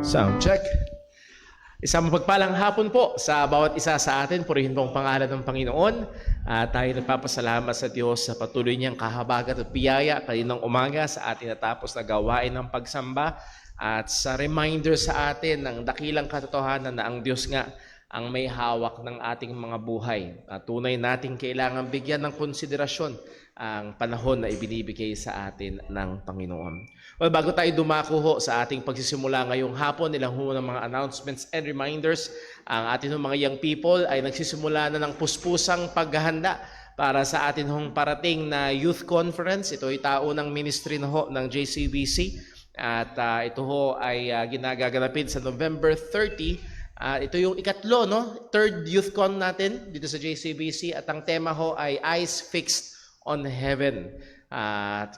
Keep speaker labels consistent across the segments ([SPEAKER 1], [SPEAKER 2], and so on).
[SPEAKER 1] Sound check. Isang mapagpalang hapon po sa bawat isa sa atin. Purihin po ang pangalan ng Panginoon. Tayo nagpapasalamat sa Diyos sa patuloy niyang kahabagat at biyaya kaninang umaga sa ating natapos na gawain ng pagsamba at sa reminder sa atin ng dakilang katotohanan na ang Diyos nga ang may hawak ng ating mga buhay. At tunay nating kailangan bigyan ng konsiderasyon ang panahon na ibinibigay sa atin ng Panginoon. Well, bago tayo dumako ho sa ating pagsisimula ngayong hapon, ilang ho ng mga announcements and reminders. Ang ating mga young people ay nagsisimula na ng puspusang paghahanda para sa atin hong parating na youth conference. Ito ay taunang ministry na ho ng JCBC at ito ho ay ginagaganapin sa November 30. Ito yung ikatlo, no? Third youth con natin dito sa JCBC at ang tema ho ay Eyes Fixed on Heaven.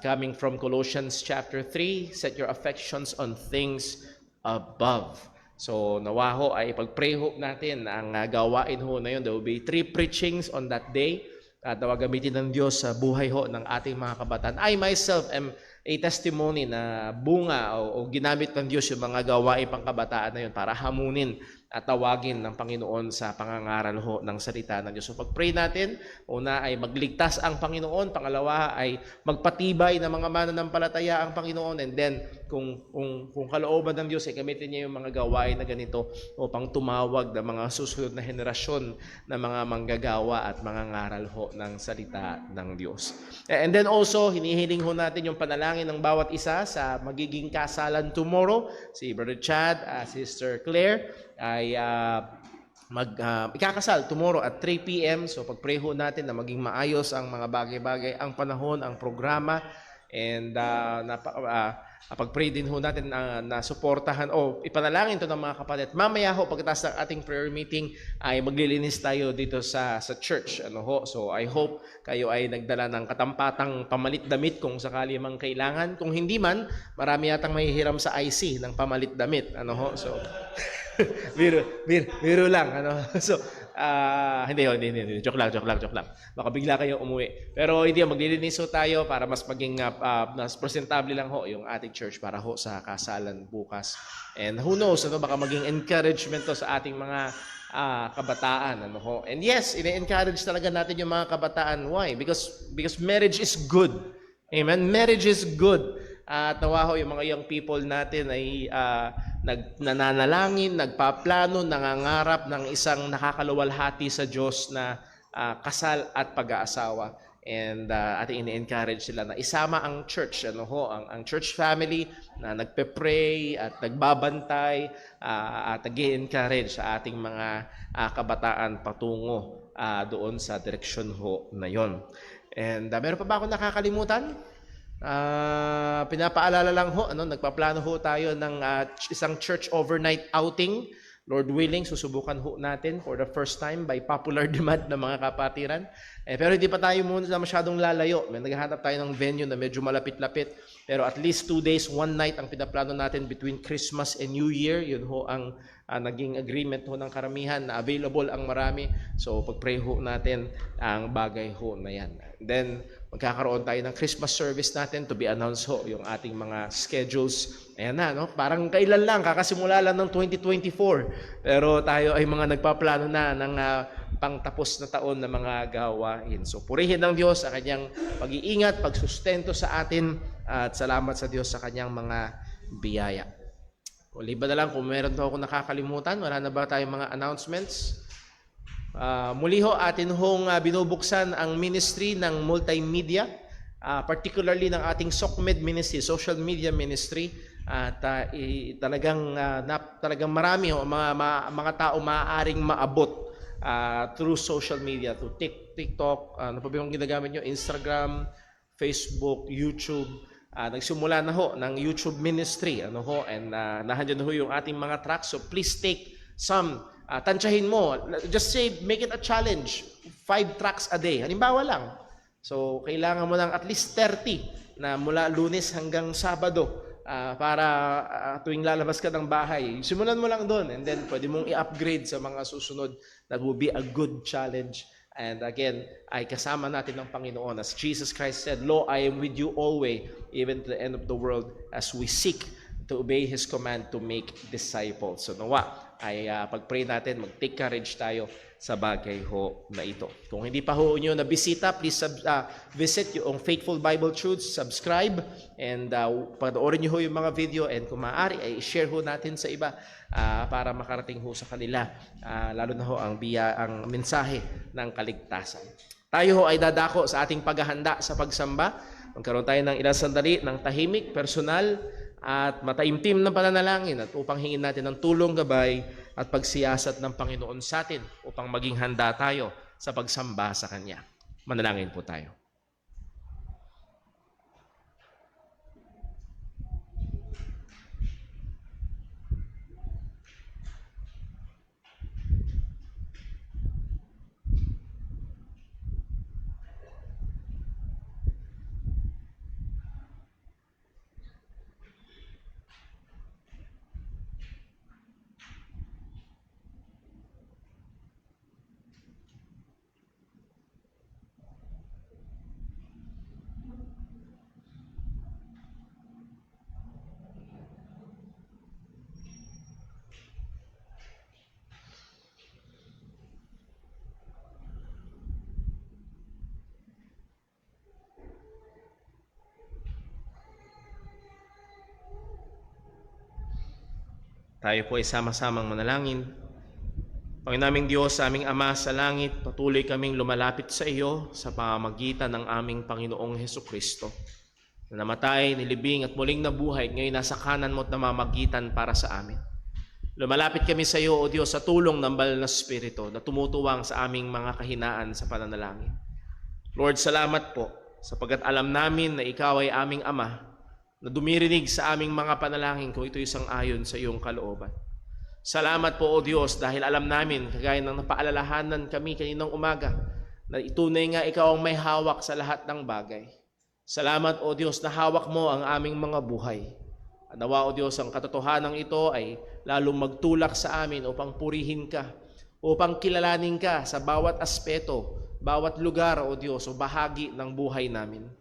[SPEAKER 1] Coming from Colossians chapter 3, set your affections on things above. So nawa ho ay pag-pray ho natin ang gawain ho na yun. There will be 3 preachings on that day. At gamitin ng Diyos sa buhay ho ng ating mga kabataan. I myself am a testimony na bunga o ginamit ng Diyos yung mga gawain pang kabataan na yun para hamunin at tawagin ng Panginoon sa pangangaral ho ng salita ng Diyos. So pag-pray natin, una ay magligtas ang Panginoon, pangalawa ay magpatibay ng mga mananampalataya ang Panginoon, and then kung kalooban ng Diyos ay gamitin niya yung mga gawain na ganito upang tumawag ng mga susunod na henerasyon na mga manggagawa at mga ngaral ho ng salita ng Diyos. And then also, hinihiling ho natin yung panalangin ng bawat isa sa magiging kasalan tomorrow. Si Brother Chad, Sister Claire, ay ikakasal tomorrow at 3 p.m. So pag-pray ho natin na maging maayos ang mga bagay-bagay, ang panahon, ang programa, and pag-pray din ho natin na suportahan o ipanalangin to ng mga kapatid. Mamaya ho, pagkatapos ng ating prayer meeting, ay maglilinis tayo dito sa church. So I hope kayo ay nagdala ng katampatang pamalit damit kung sakali mang kailangan. Kung hindi man, marami yatang mahihiram sa IC ng pamalit damit. So biro lang. So, hindi. Joke lang. Baka bigla kayo umuwi. Pero hindi, maglilinis ho tayo para mas maging mas presentable lang ho yung ating church para ho sa kasalan bukas. And who knows, baka maging encouragement to sa ating mga kabataan. And yes, ine-encourage talaga natin yung mga kabataan. Why? Because marriage is good. Amen? Marriage is good. At nawa ho yung mga young people natin ay nananalangin, nagpaplano, nangangarap ng isang nakakaluwalhati sa Diyos na kasal at pag-aasawa. And ating ini-encourage sila na isama ang church, ang church family na nagpe-pray at nagbabantay at nag-encourage sa ating mga kabataan patungo doon sa direksyon ho na yon. And meron pa ba akong nakakalimutan? Pinapaalala lang ho, nagpaplano ho tayo ng isang church overnight outing. Lord willing, susubukan ho natin for the first time by popular demand ng mga kapatiran. Pero hindi pa tayo muna masyadong lalayo. Naghahanap tayo ng venue na medyo malapit-lapit. Pero at least 2 days, 1 night ang pinaplano natin between Christmas and New Year. Yun ho ang naging agreement ho ng karamihan na available ang marami. So pag-pray ho natin ang bagay ho na yan. Then magkakaroon tayo ng Christmas service natin to be announced ho yung ating mga schedules. Ayan na, parang kailan lang, kakasimula lang ng 2024. Pero tayo ay mga nagpaplano na ng pangtapos na taon na mga gawain. So purihin ng Diyos sa kanyang pag-iingat, pagsustento sa atin, at salamat sa Diyos sa kanyang mga biyaya. O liba na lang kung meron daw akong nakakalimutan, wala na ba tayong mga announcements? Muli ho, atin hong binubuksan ang ministry ng multimedia, particularly ng ating SOCMED ministry, social media ministry. At talagang marami ho, mga tao maaaring maabot through social media, through TikTok, ano pa ba yung ginagamit nyo? Instagram, Facebook, YouTube. Nagsimula na ho ng YouTube ministry, and nahandyan ho yung ating mga tracks. So please take some. Tansyahin mo, just say, make it a challenge, 5 tracks a day, halimbawa lang. So kailangan mo ng at least 30 na mula Lunes hanggang Sabado para tuwing lalabas ka ng bahay. Simulan mo lang doon, and then pwede mong i-upgrade sa mga susunod. That will be a good challenge. And again, ay kasama natin ng Panginoon. As Jesus Christ said, Lo, I am with you always, even to the end of the world, as we seek to obey His command to make disciples. So nawa ay pag-pray natin, mag-take courage tayo sa bagay ho na ito. Kung hindi pa ho nyo nabisita, please visit yung Faithful Bible Truths, subscribe, and panoorin nyo ho yung mga video, and kung maaari ay share ho natin sa iba para makarating ho sa kanila, lalo na ho ang mensahe ng kaligtasan. Tayo ho ay dadako sa ating paghahanda sa pagsamba. Magkaroon tayo ng ilang sandali ng tahimik, personal, at mataimtim ng pananalangin at upang hingin natin ng tulong, gabay at pagsiyasat ng Panginoon sa atin upang maging handa tayo sa pagsamba sa Kanya. Manalangin po tayo. Tayo po ay sama-samang manalangin. Panginoon naming Diyos, aming Ama sa langit, patuloy kaming lumalapit sa iyo sa pamamagitan ng aming Panginoong Hesukristo, na namatay, nilibing at muling nabuhay, ngayon nasa kanan mo at namamagitan para sa amin. Lumalapit kami sa iyo, O Diyos, sa tulong ng Banal na Espiritu na tumutuwang sa aming mga kahinaan sa pananalangin. Lord, salamat po sapagkat alam namin na ikaw ay aming Ama, na dumirinig sa aming mga panalangin kung ito'y sang-ayon sa iyong kalooban. Salamat po, O Diyos, dahil alam namin, kagaya ng napaalalahanan kami kaninang umaga, na itunay nga ikaw ang may hawak sa lahat ng bagay. Salamat, O Diyos, na hawak mo ang aming mga buhay. At nawa, O Diyos, ang katotohanan ito ay lalong magtulak sa amin upang purihin ka, upang kilalanin ka sa bawat aspeto, bawat lugar, O Diyos, o bahagi ng buhay namin.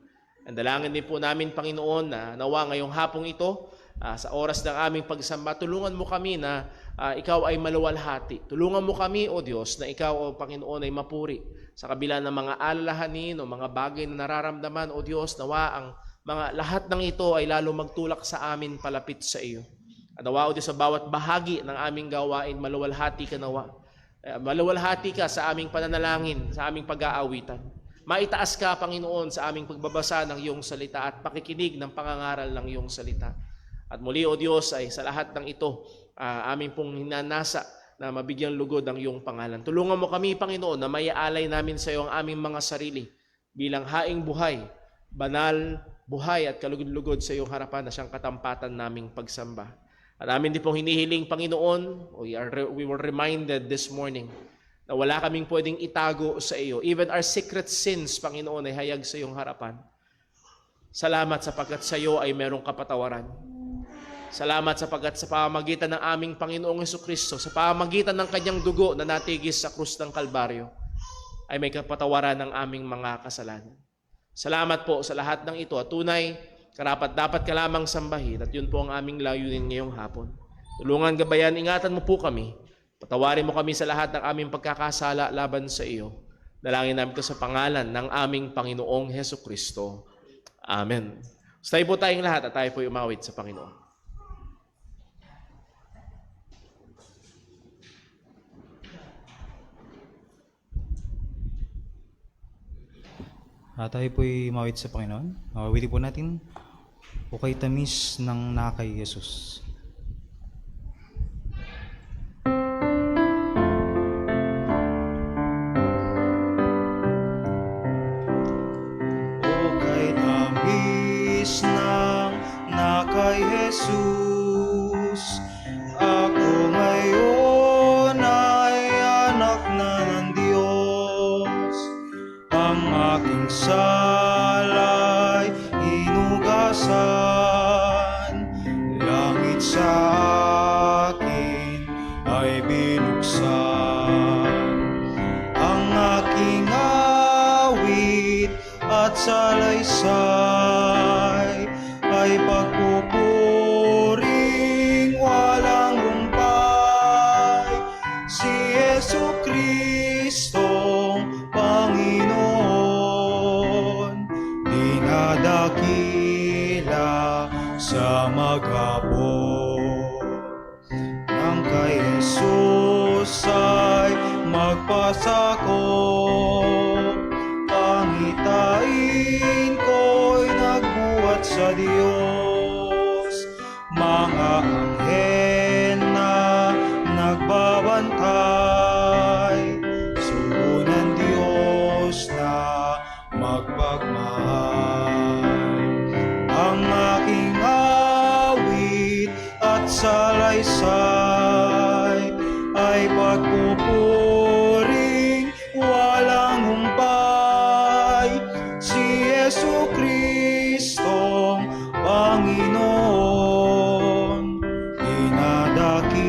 [SPEAKER 1] Ang dalangin din po namin, Panginoon, na nawa ngayong hapong ito, sa oras ng aming pagsamba, tulungan mo kami na ikaw ay maluwalhati. Tulungan mo kami, O Diyos, na ikaw, O Panginoon, ay mapuri. Sa kabila ng mga alalahanin o mga bagay na nararamdaman, O Diyos, nawa ang mga lahat ng ito ay lalo magtulak sa amin palapit sa iyo. At nawa, O Diyos, sa bawat bahagi ng aming gawain, maluwalhati ka nawa. Maluwalhati ka sa aming pananalangin, sa aming pag-aawitan. Maitaas ka, Panginoon, sa aming pagbabasa ng iyong salita at pakikinig ng pangangaral ng iyong salita. At muli, O Diyos, ay sa lahat ng ito, aming pong hinanasa na mabigyang lugod ang iyong pangalan. Tulungan mo kami, Panginoon, na maialay namin sa iyo ang aming mga sarili bilang haing buhay, banal, buhay at kalugod-lugod sa iyong harapan na siyang katampatan naming pagsamba. At amin din pong hinihiling, Panginoon, we were reminded this morning na wala kaming pwedeng itago sa iyo. Even our secret sins, Panginoon, ay hayag sa iyong harapan. Salamat sapagkat sa iyo ay merong kapatawaran. Salamat sapagkat sa pamamagitan ng aming Panginoong Hesukristo, sa pamamagitan ng kanyang dugo na natigis sa krus ng Kalbaryo, ay may kapatawaran ng aming mga kasalanan. Salamat po sa lahat ng ito. At tunay, karapat-dapat ka lamang sambahin at yun po ang aming layunin ngayong hapon. Tulungan, gabayan, ingatan mo po kami. Patawarin mo kami sa lahat ng aming pagkakasala laban sa iyo. Dalangin namin ito sa pangalan ng aming Panginoong Hesukristo. Amen. So tayo po tayong lahat at tayo po umawit sa Panginoon.
[SPEAKER 2] Tayo po'y mawit sa Panginoon. Mawitin po natin, o kay tamis ng nakay Jesus. O kay tamis ng nakay Jesus, ako ngayon ay anak na ng Diyos. Ang aking sala'y hinugasan, langit sa akin ay binuksan. Ang aking awit at salaysay ay pagpupuri sa maghapon. Nang kay Jesus ay magpasako, pangitain ko'y nagbuhat sa Diyos. Mga anghel na nagbabantay, sugo ng Diyos na magpagmahal. Ang aking awit at salaysay ay pagpupuring walang humpay, si Yesu Kristong Panginoon, dinadakila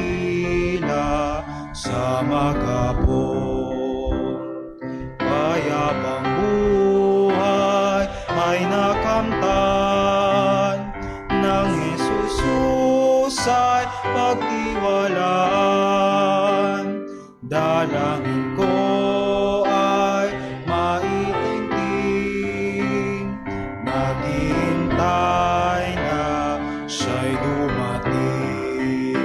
[SPEAKER 2] sa maghapon. Payapang buhay ay nakamtan ng Jesus ay pagtiwalaan. Dalangin ko ay maitinting, naghihintay na siya'y dumating.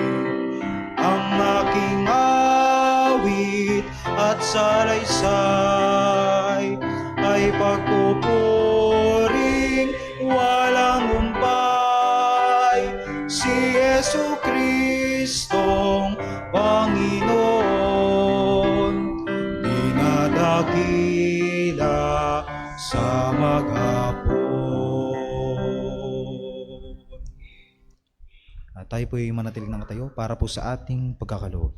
[SPEAKER 2] Ang aking awit at salaysay ay pagpupuring walang humpay, si Yesu Kristong Panginoon, dinadakila sa maghapon. Tayo po'y manatiling nakatayo para po sa ating pagkakaloob.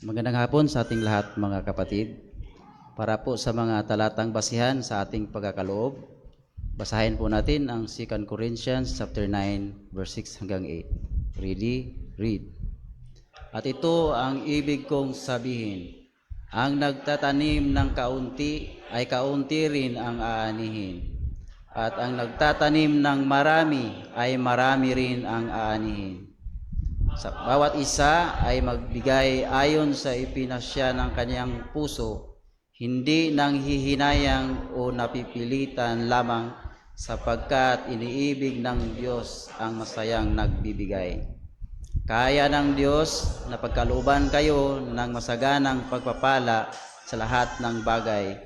[SPEAKER 3] Magandang hapon sa ating lahat mga kapatid. Para po sa mga talatang basihan sa ating pagkakaloob, basahin po natin ang 2 Corinthians chapter 9 verse 6 hanggang 8. Ready? Read. At ito ang ibig kong sabihin, ang nagtatanim ng kaunti ay kaunti rin ang aanihin. At ang nagtatanim ng marami ay marami rin ang aanihin. Sa bawat isa ay magbigay ayon sa ipinasya ng kanyang puso, hindi nang hihinayang o napipilitan lamang, sapagkat iniibig ng Diyos ang masayang nagbibigay. Kaya ng Diyos na pagkalooban kayo ng masaganang pagpapala sa lahat ng bagay,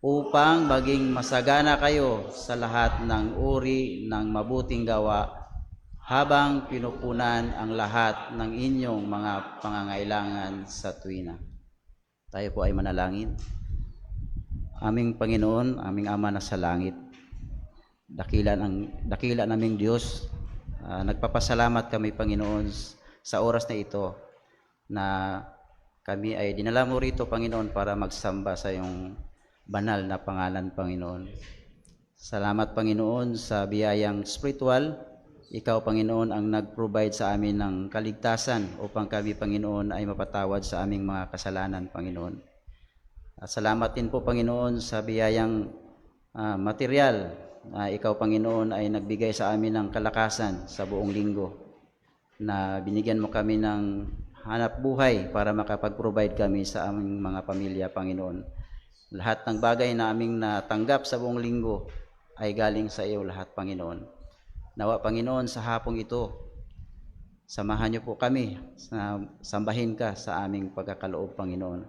[SPEAKER 3] upang maging masagana kayo sa lahat ng uri ng mabuting gawa, habang pinupunan ang lahat ng inyong mga pangangailangan sa tuwina. Tayo po ay manalangin. Aming Panginoon, aming Ama na sa langit, dakila naming Diyos, nagpapasalamat kami, Panginoon, sa oras na ito na kami ay dinala mo rito, Panginoon, para magsamba sa iyong banal na pangalan, Panginoon. Salamat, Panginoon, sa biyayang spiritual. Ikaw, Panginoon, ang nag-provide sa amin ng kaligtasan upang kami, Panginoon, ay mapatawad sa aming mga kasalanan, Panginoon. At salamat din po, Panginoon, sa biyayang material na ikaw, Panginoon, ay nagbigay sa amin ng kalakasan sa buong linggo, na binigyan mo kami ng hanap buhay para makapag-provide kami sa aming mga pamilya, Panginoon. Lahat ng bagay na aming natanggap sa buong linggo ay galing sa iyo lahat, Panginoon. Nawa, Panginoon, sa hapong ito, samahan niyo po kami na sambahin ka sa aming pagkakaloob, Panginoon.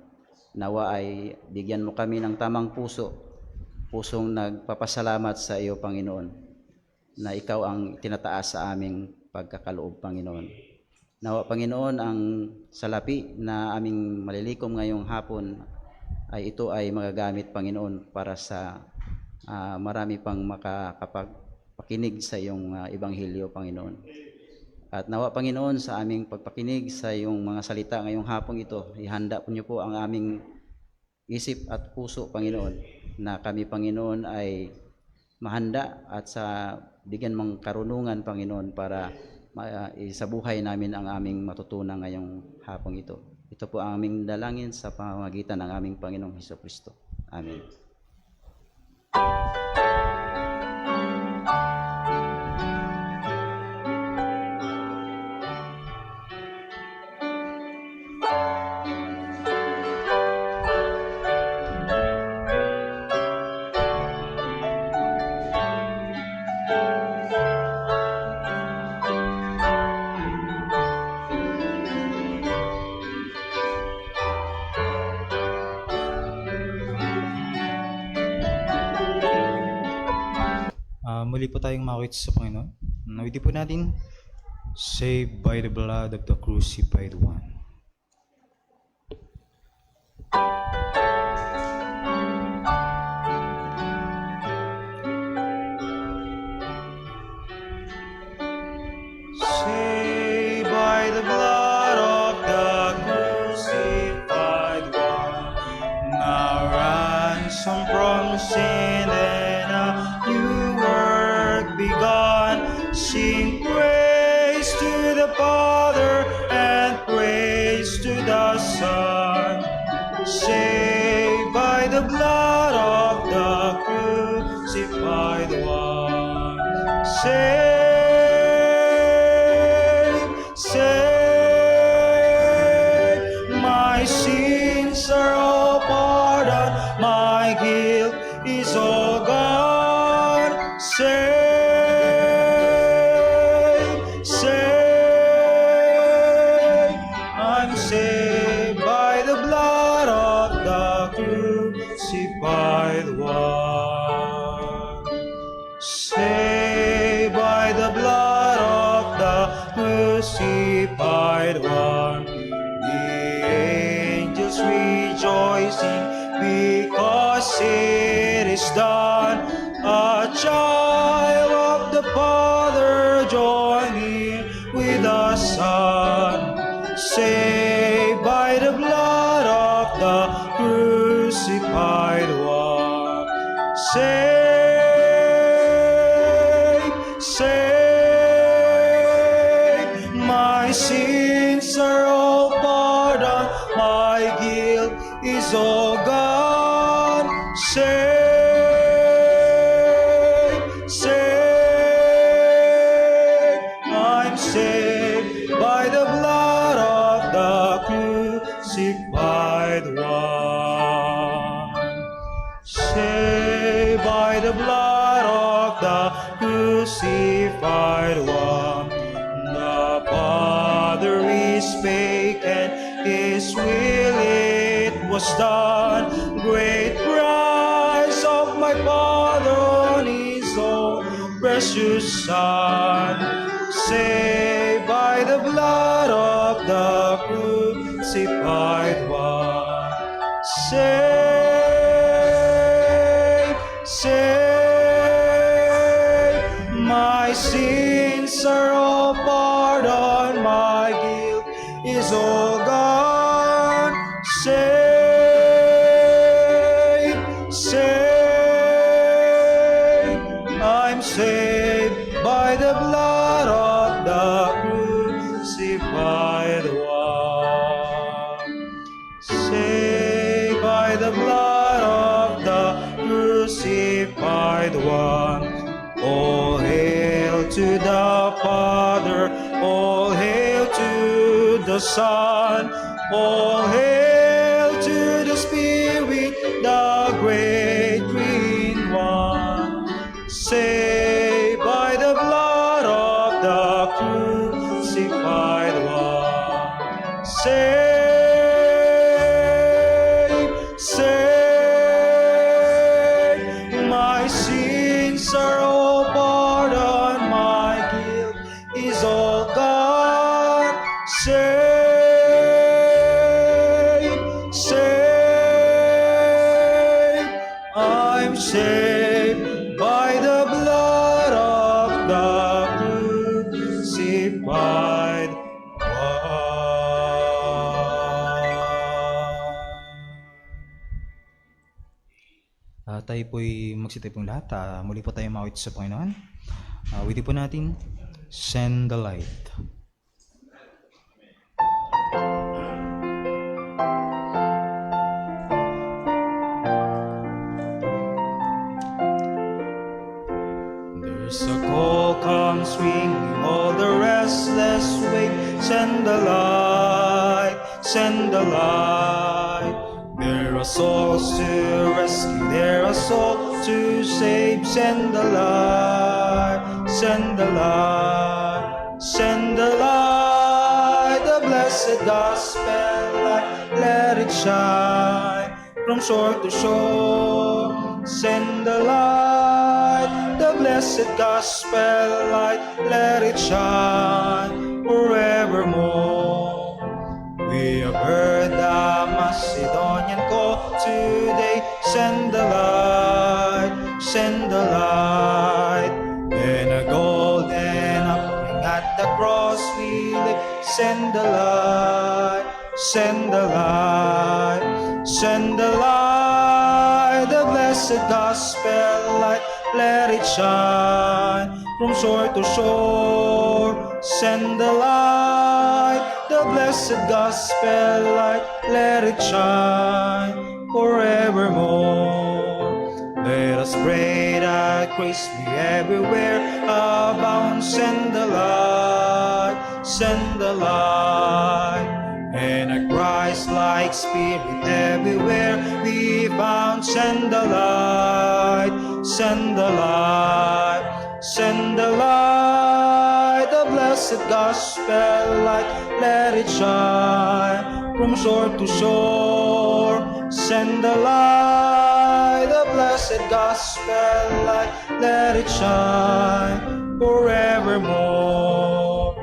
[SPEAKER 3] Nawa ay bigyan mo kami ng tamang pusong nagpapasalamat sa iyo, Panginoon, na ikaw ang tinataas sa aming pagkakaloob, Panginoon. Nawa, Panginoon, ang salapi na aming malilikom ngayong hapon ay ito ay magagamit, Panginoon, para sa marami pang makakapagpakinig sa iyong ebanghelyo, Panginoon. At nawa, Panginoon, sa aming pagpakinig sa iyong mga salita ngayong hapong ito, ihanda po niyo po ang aming isip at puso, Panginoon, na kami, Panginoon, ay mahanda at sa bigyan mong karunungan, Panginoon, para sa buhay namin ang aming matutunan ngayong hapong ito. Ito po ang aming dalangin sa pamamagitan ng aming Panginoong Hesukristo. Amen.
[SPEAKER 2] muli po tayong makakita sa Panginoon. Nawiti po natin, saved by the blood of the crucified one. Saved by the blood of the crucified one, now ransom from sin and a new work begun. Sing praise to the Father and praise to the Son. Saved by the blood of the crucified one. Saved, my sins are all pardoned, my guilt is all gone. I'm saved by the blood of the crucified one. Saved by the blood of the crucified one. The angels rejoicing because it is done. A child of the Father joining with the Son. Saved by the blood of the crucified one. Saved, my sins are all pardoned, my guilt is all gone. I'm saved by the blood of the crucified one. Saved by the blood of the crucified one. The Father is spake and His will it was done. Great price of my Father on His own precious Son. Saved by the blood of the crucified one. Saved, my sins are all pardoned, my guilt is all gone. I'm saved by the blood of the crucified one. Saved by the blood of the crucified one. All hail to the Father, all hail to the Son, all hail to the Spirit, the great green one. Saved by the blood of the crucified one. Saved, my sins are all pardoned, my guilt is all gone. I'm saved by the blood of the crucified one. Tayo po'y magsitay pong lahat. Muli po tayo makawit sa Panginoon. Witi po natin, Send the Light.
[SPEAKER 3] There's a call comes ringing all the restless wing. Send the light, send the light. There are souls to rescue, there are souls to save. Send the light, send the light, send the light. The blessed gospel light, let it shine from shore to shore. Send the light, the blessed
[SPEAKER 2] blessed gospel light, let it shine forevermore. We have heard the Macedonian call today. Send the light, send the light. In a golden offering at the cross we lay. Send the light, send the light, send the light. The blessed gospel light, let it shine from shore to shore. Send the light, the blessed gospel light, let it shine forevermore. Let us pray that grace be everywhere abound. Send the light, send the light, and a Christ-like spirit everywhere be found. Send the light, send the light, send the light. The blessed gospel light, let it shine from shore to shore. Send the light, the blessed gospel light, let it shine forevermore.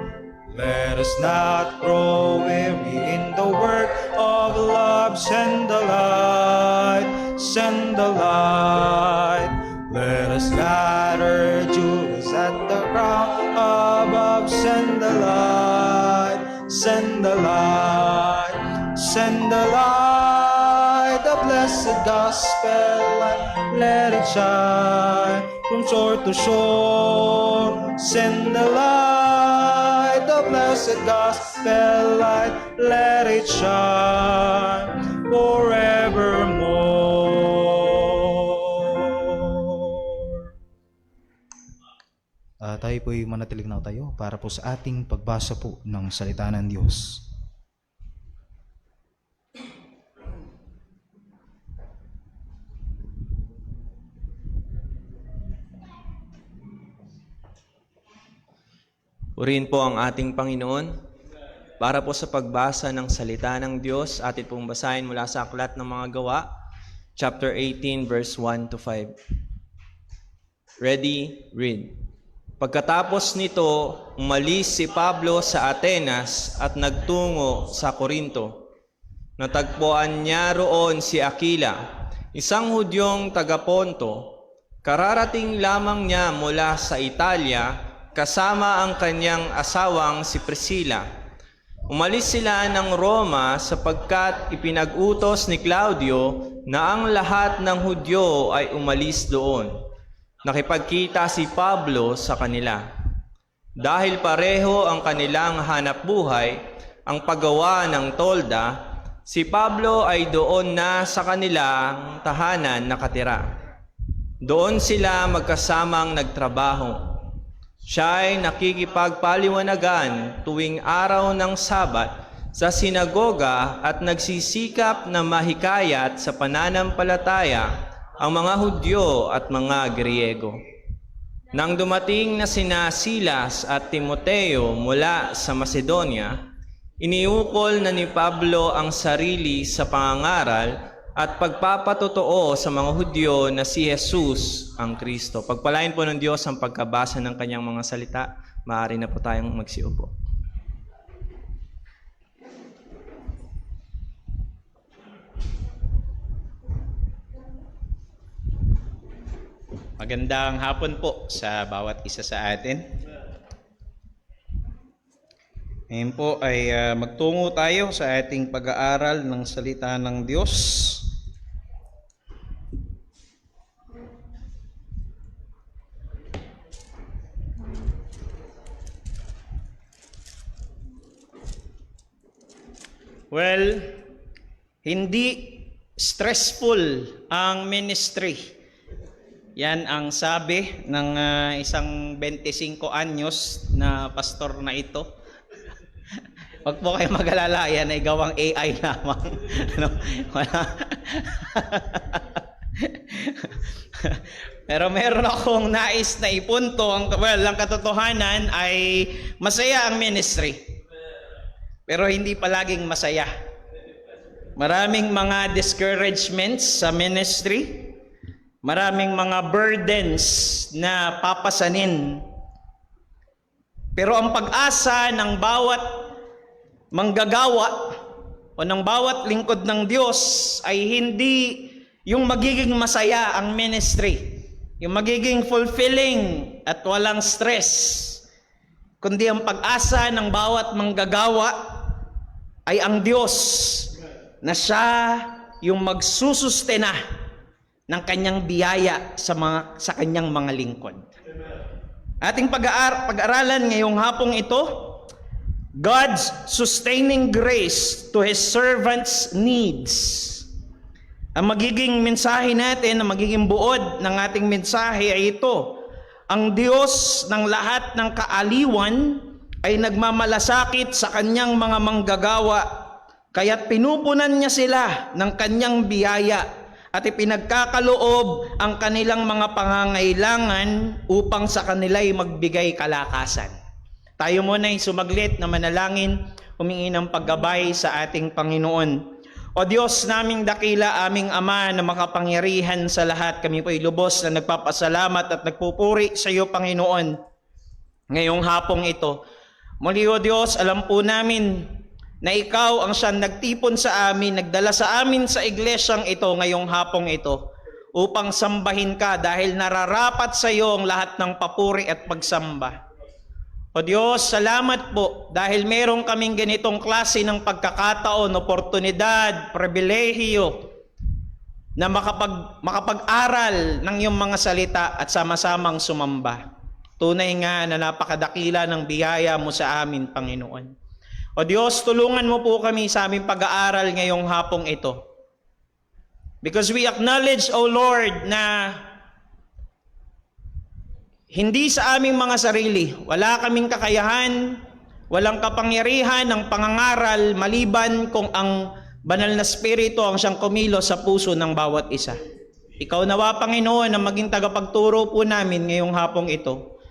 [SPEAKER 2] Let us not grow weary in the work of love. Send the light, send the light. Let us gather jewels at the crown above. Send the light, send the light, send the light. The blessed gospel light, let it shine from shore to shore. Send the light, the blessed gospel light, let it shine forevermore. Tayo po'y manatiling na tayo para po sa ating pagbasa po ng salita ng Diyos.
[SPEAKER 4] Purihin po ang ating Panginoon. Para po sa pagbasa ng salita ng Diyos, atin pong basahin mula sa Aklat ng Mga Gawa, chapter 18, verse 1 to 5. Ready, read. Pagkatapos nito, umalis si Pablo sa Atenas at nagtungo sa Corinto. Natagpuan niya roon si Aquila, isang Hudyong taga-Ponto. Kararating lamang niya mula sa Italia kasama ang kanyang asawang si Priscilla. Umalis sila ng Roma sapagkat ipinag-utos ni Claudio na ang lahat ng Hudyo ay umalis doon. Nakipagkita si Pablo sa kanila. Dahil pareho ang kanilang hanapbuhay, ang paggawa ng tolda, si Pablo ay doon na sa kanilang tahanan nakatira. Doon sila magkasamang nagtrabaho. Siya ay nakikipagpaliwanagan tuwing araw ng Sabat sa sinagoga at nagsisikap na mahikayat sa pananampalataya ang mga Hudyo at mga Griego. Nang dumating na sina Silas at Timoteo mula sa Macedonia, iniukol na ni Pablo ang sarili sa pangangaral at pagpapatotoo sa mga Hudyo na si Jesus ang Kristo. Pagpalain po ng Diyos ang pagkabasa ng kanyang mga salita. Maaari na po tayong magsiupo.
[SPEAKER 5] Magandang hapon po sa bawat isa sa atin. Ngayon po ay magtungo tayo sa ating pag-aaral ng salita ng Diyos. Well, hindi stressful ang ministry. Yan ang sabi ng isang 25 anyos na pastor na ito. Huwag po kayo mag-alala, yan ay gawang AI lamang. Wala. Pero meron akong nais na ipunto. Ang katotohanan ay masaya ang ministry. Pero hindi palaging masaya. Maraming mga discouragements sa ministry. Maraming mga burdens na papasanin. Pero ang pag-asa ng bawat manggagawa o ng bawat lingkod ng Diyos ay hindi yung magiging masaya ang ministry, yung magiging fulfilling at walang stress, kundi ang pag-asa ng bawat manggagawa ay ang Diyos na siya yung magsusustena ng kanyang biyaya sa kanyang mga lingkod. Ating pag-aralan ngayong hapong ito, God's sustaining grace to His servants' needs. Ang magiging mensahe natin, ang magiging buod ng ating mensahe ay ito: ang Diyos ng lahat ng kaaliwan ay nagmamalasakit sa kanyang mga manggagawa, kaya't pinupunan niya sila ng kanyang biyaya at ipinagkakaloob ang kanilang mga pangangailangan upang sa kanila'y magbigay kalakasan. Tayo muna ay sumaglit na manalangin, humingi ng paggabay sa ating Panginoon. O Diyos naming dakila, aming Ama na makapangyarihan sa lahat, kami po ay lubos na nagpapasalamat at nagpupuri sa iyo, Panginoon, ngayong hapong ito. Muli o Diyos, alam po namin na ikaw ang siyang nagtipon sa amin, nagdala sa amin sa iglesyang ito ngayong hapong ito upang sambahin ka dahil nararapat sa iyo ang lahat ng papuri at pagsamba. O Diyos, salamat po dahil meron kaming ganitong klase ng pagkakataon, oportunidad, pribilehiyo na makapag-aral ng iyong mga salita at sama-samang sumamba. Tunay nga na napakadakila ng biyaya mo sa amin, Panginoon. O Diyos, tulungan mo po kami sa aming pag-aaral ngayong hapong ito. Because we acknowledge, O Lord, na hindi sa aming mga sarili, wala kaming kakayahan, walang kapangyarihan ng pangangaral maliban kung ang banal na Espiritu ang siyang kumilos sa puso ng bawat isa. Ikaw nawa, Panginoon, ang maging tagapagturo po namin ngayong hapong ito.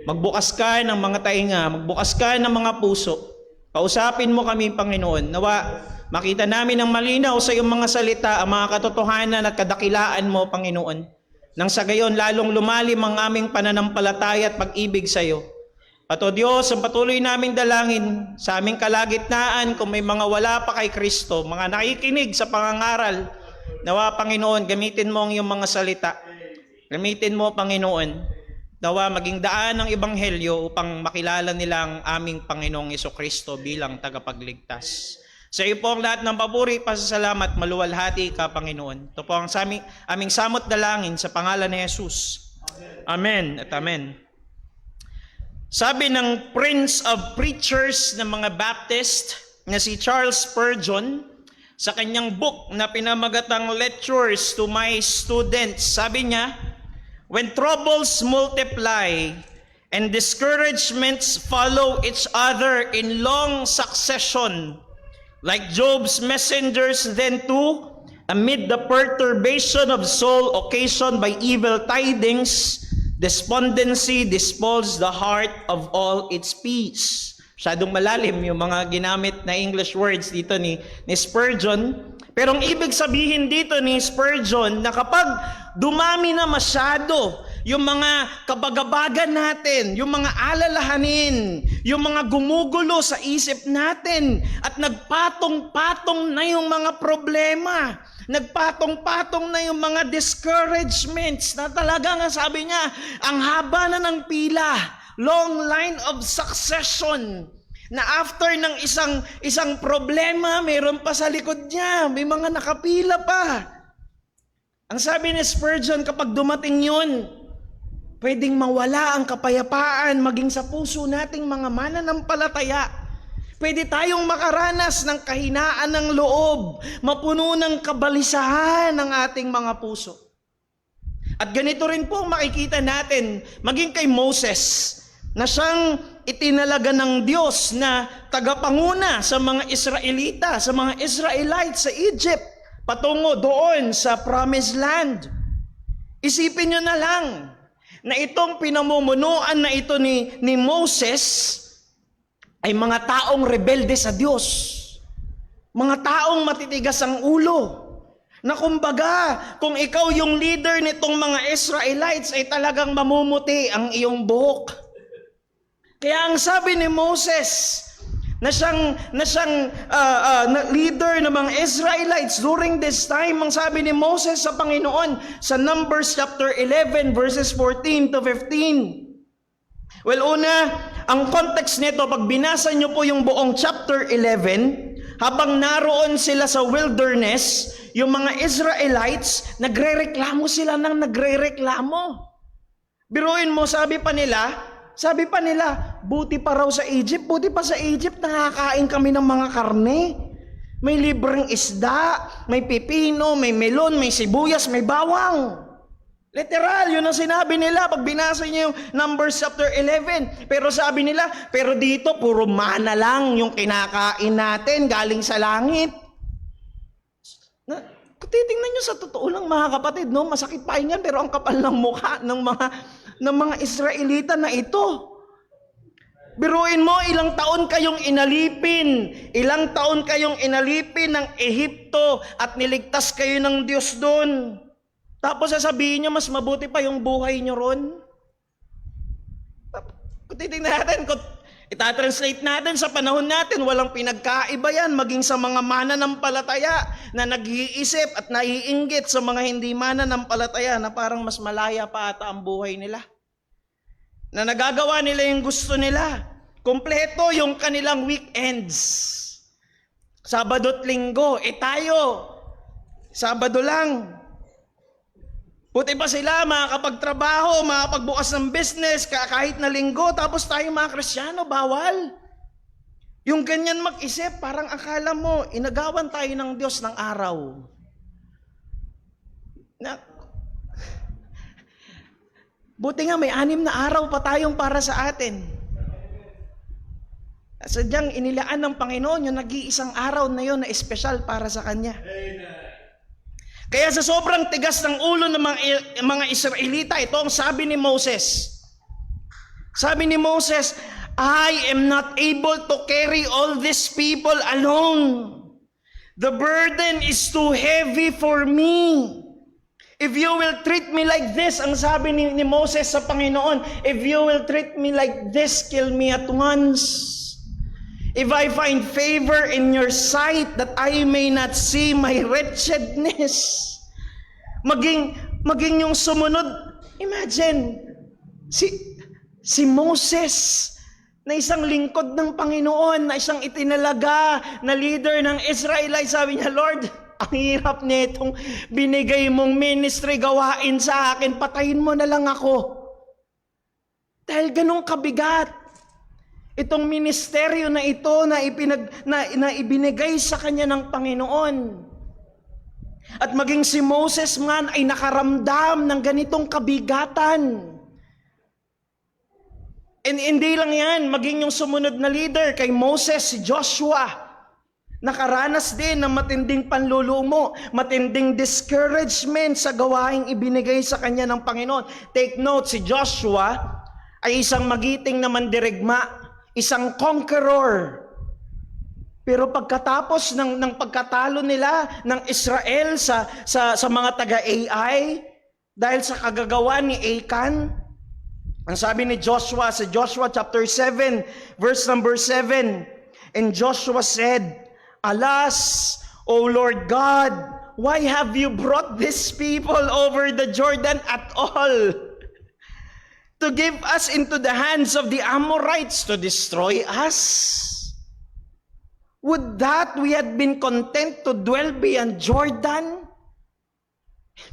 [SPEAKER 5] Magbukas ka ng mga tainga, magbukas ka ng mga puso. Kausapin mo kami, Panginoon. Nawa, makita namin ng malinaw sa iyong mga salita ang mga katotohanan at kadakilaan mo, Panginoon. Nang sa gayon, lalong lumalim ang aming pananampalataya at pag-ibig sa iyo. At o Diyos, ang patuloy naming dalangin sa aming kalagitnaan kung may mga wala pa kay Kristo, mga nakikinig sa pangangaral, nawa, Panginoon, gamitin mo ang iyong mga salita. Gamitin mo, Panginoon. Nawa maging daan ng Ebanghelyo upang makilala nila ang aming Panginoong Jesucristo bilang tagapagligtas. Sa iyo po ang lahat ng papuri, pasasalamat, maluwalhati ka, Panginoon. Ito po ang aming samot dalangin sa pangalan ni Jesus. Amen at amen. Sabi ng Prince of Preachers ng mga Baptist na si Charles Spurgeon, sa kanyang book na pinamagatang Lectures to My Students, sabi niya, when troubles multiply and discouragements follow each other in long succession, like Job's messengers then too, amid the perturbation of soul occasioned by evil tidings, despondency dispels the heart of all its peace. Masyadong malalim yung mga ginamit na English words dito ni Spurgeon. Pero ang ibig sabihin dito ni Spurgeon na kapag dumami na masyado yung mga kabagabagan natin, yung mga alalahanin, yung mga gumugulo sa isip natin at nagpatong-patong na yung mga problema, nagpatong-patong na yung mga discouragements na talaga nga sabi niya, ang haba na ng pila, long line of succession, na after ng isang problema, mayroon pa sa likod niya, may mga nakapila pa. Ang sabi ni Spurgeon, kapag dumating yun, pwedeng mawala ang kapayapaan maging sa puso nating mga mananampalataya. Pwede tayong makaranas ng kahinaan ng loob, mapuno ng kabalisahan ng ating mga puso. At ganito rin po makikita natin, maging kay Moses, na siyang itinalaga ng Diyos na tagapanguna sa mga Israelita, sa mga Israelites sa Egypt, patungo doon sa Promised Land. Isipin nyo na lang na itong pinamumunuan na ito ni Moses ay mga taong rebelde sa Diyos. Mga taong matitigas ang ulo. Na kumbaga, kung ikaw yung leader nitong mga Israelites ay talagang mamumuti ang iyong buhok. Kaya ang sabi ni Moses, na siyang leader ng mga Israelites during this time, ang sabi ni Moses sa Panginoon sa Numbers chapter 11 verses 14 to 15. Well, una, ang context nito, pag binasa nyo po yung buong chapter 11, habang naroon sila sa wilderness, yung mga Israelites, nagrereklamo sila ng nagrereklamo. Biruin mo, sabi pa nila, buti pa raw sa Egypt, buti pa sa Egypt, nakakain kami ng mga karne. May libreng isda, may pipino, may melon, may sibuyas, may bawang. Literal, yun ang sinabi nila pag binasa niyo yung Numbers chapter 11. Pero sabi nila, pero dito puro mana lang yung kinakain natin galing sa langit. Kung titingnan nyo sa totoo lang mga kapatid, no, masakit pakinggan pero ang kapal ng mukha ng mga Israelita na ito. Biruin mo, ilang taon kayong inalipin ng Ehipto at niligtas kayo ng Diyos doon. Tapos sasabihin nyo, mas mabuti pa yung buhay nyo ron. Kung titingnan natin, kung itatranslate natin sa panahon natin, walang pinagkaiba yan, maging sa mga mananampalataya na nag-iisip at naiinggit sa mga hindi mananampalataya na parang mas malaya pa ata ang buhay nila. Na nagagawa nila yung gusto nila. Kompleto yung kanilang weekends. Sabado at Linggo. Tayo, Sabado lang. Puti pa sila, makakapagtrabaho, makakapagbukas ng business, kahit na Linggo, tapos tayo mga Kristiyano, bawal. Yung ganyan mag-isip, parang akala mo, inagawan tayo ng Diyos ng araw. Buti nga, may 6 na araw pa tayong para sa atin. Sadyang inilaan ng Panginoon yung nag-iisang araw na yun na espesyal para sa Kanya. Kaya sa sobrang tigas ng ulo ng mga Israelita, ito ang sabi ni Moses. Sabi ni Moses, I am not able to carry all these people alone. The burden is too heavy for me. If you will treat me like this, ang sabi ni Moses sa Panginoon, if you will treat me like this, kill me at once. If I find favor in your sight, that I may not see my wretchedness. Maging yung sumunod, imagine, si Moses, na isang lingkod ng Panginoon, na isang itinalaga na leader ng Israelites, sabi niya, Lord, ang hirap nitong binigay mong ministry gawain sa akin, patayin mo na lang ako. Dahil ganun kabigat. Itong ministeryo na ito na ibinigay sa kanya ng Panginoon. At maging si Moses man ay nakaramdam ng ganitong kabigatan. And hindi lang yan, maging yung sumunod na leader kay Moses, si Joshua, nakaranas din ng matinding panlulumo, matinding discouragement sa gawaing ibinigay sa kanya ng Panginoon. Take note, si Joshua ay isang magiting na mandirigma, isang conqueror. Pero pagkatapos ng pagkatalo nila ng Israel sa mga taga-Ai, dahil sa kagagawa ni Achan, ang sabi ni Joshua sa Joshua chapter 7, verse number 7, and Joshua said, Alas, O Lord God, why have you brought these people over the Jordan at all? To give us into the hands of the Amorites to destroy us? Would that we had been content to dwell beyond Jordan?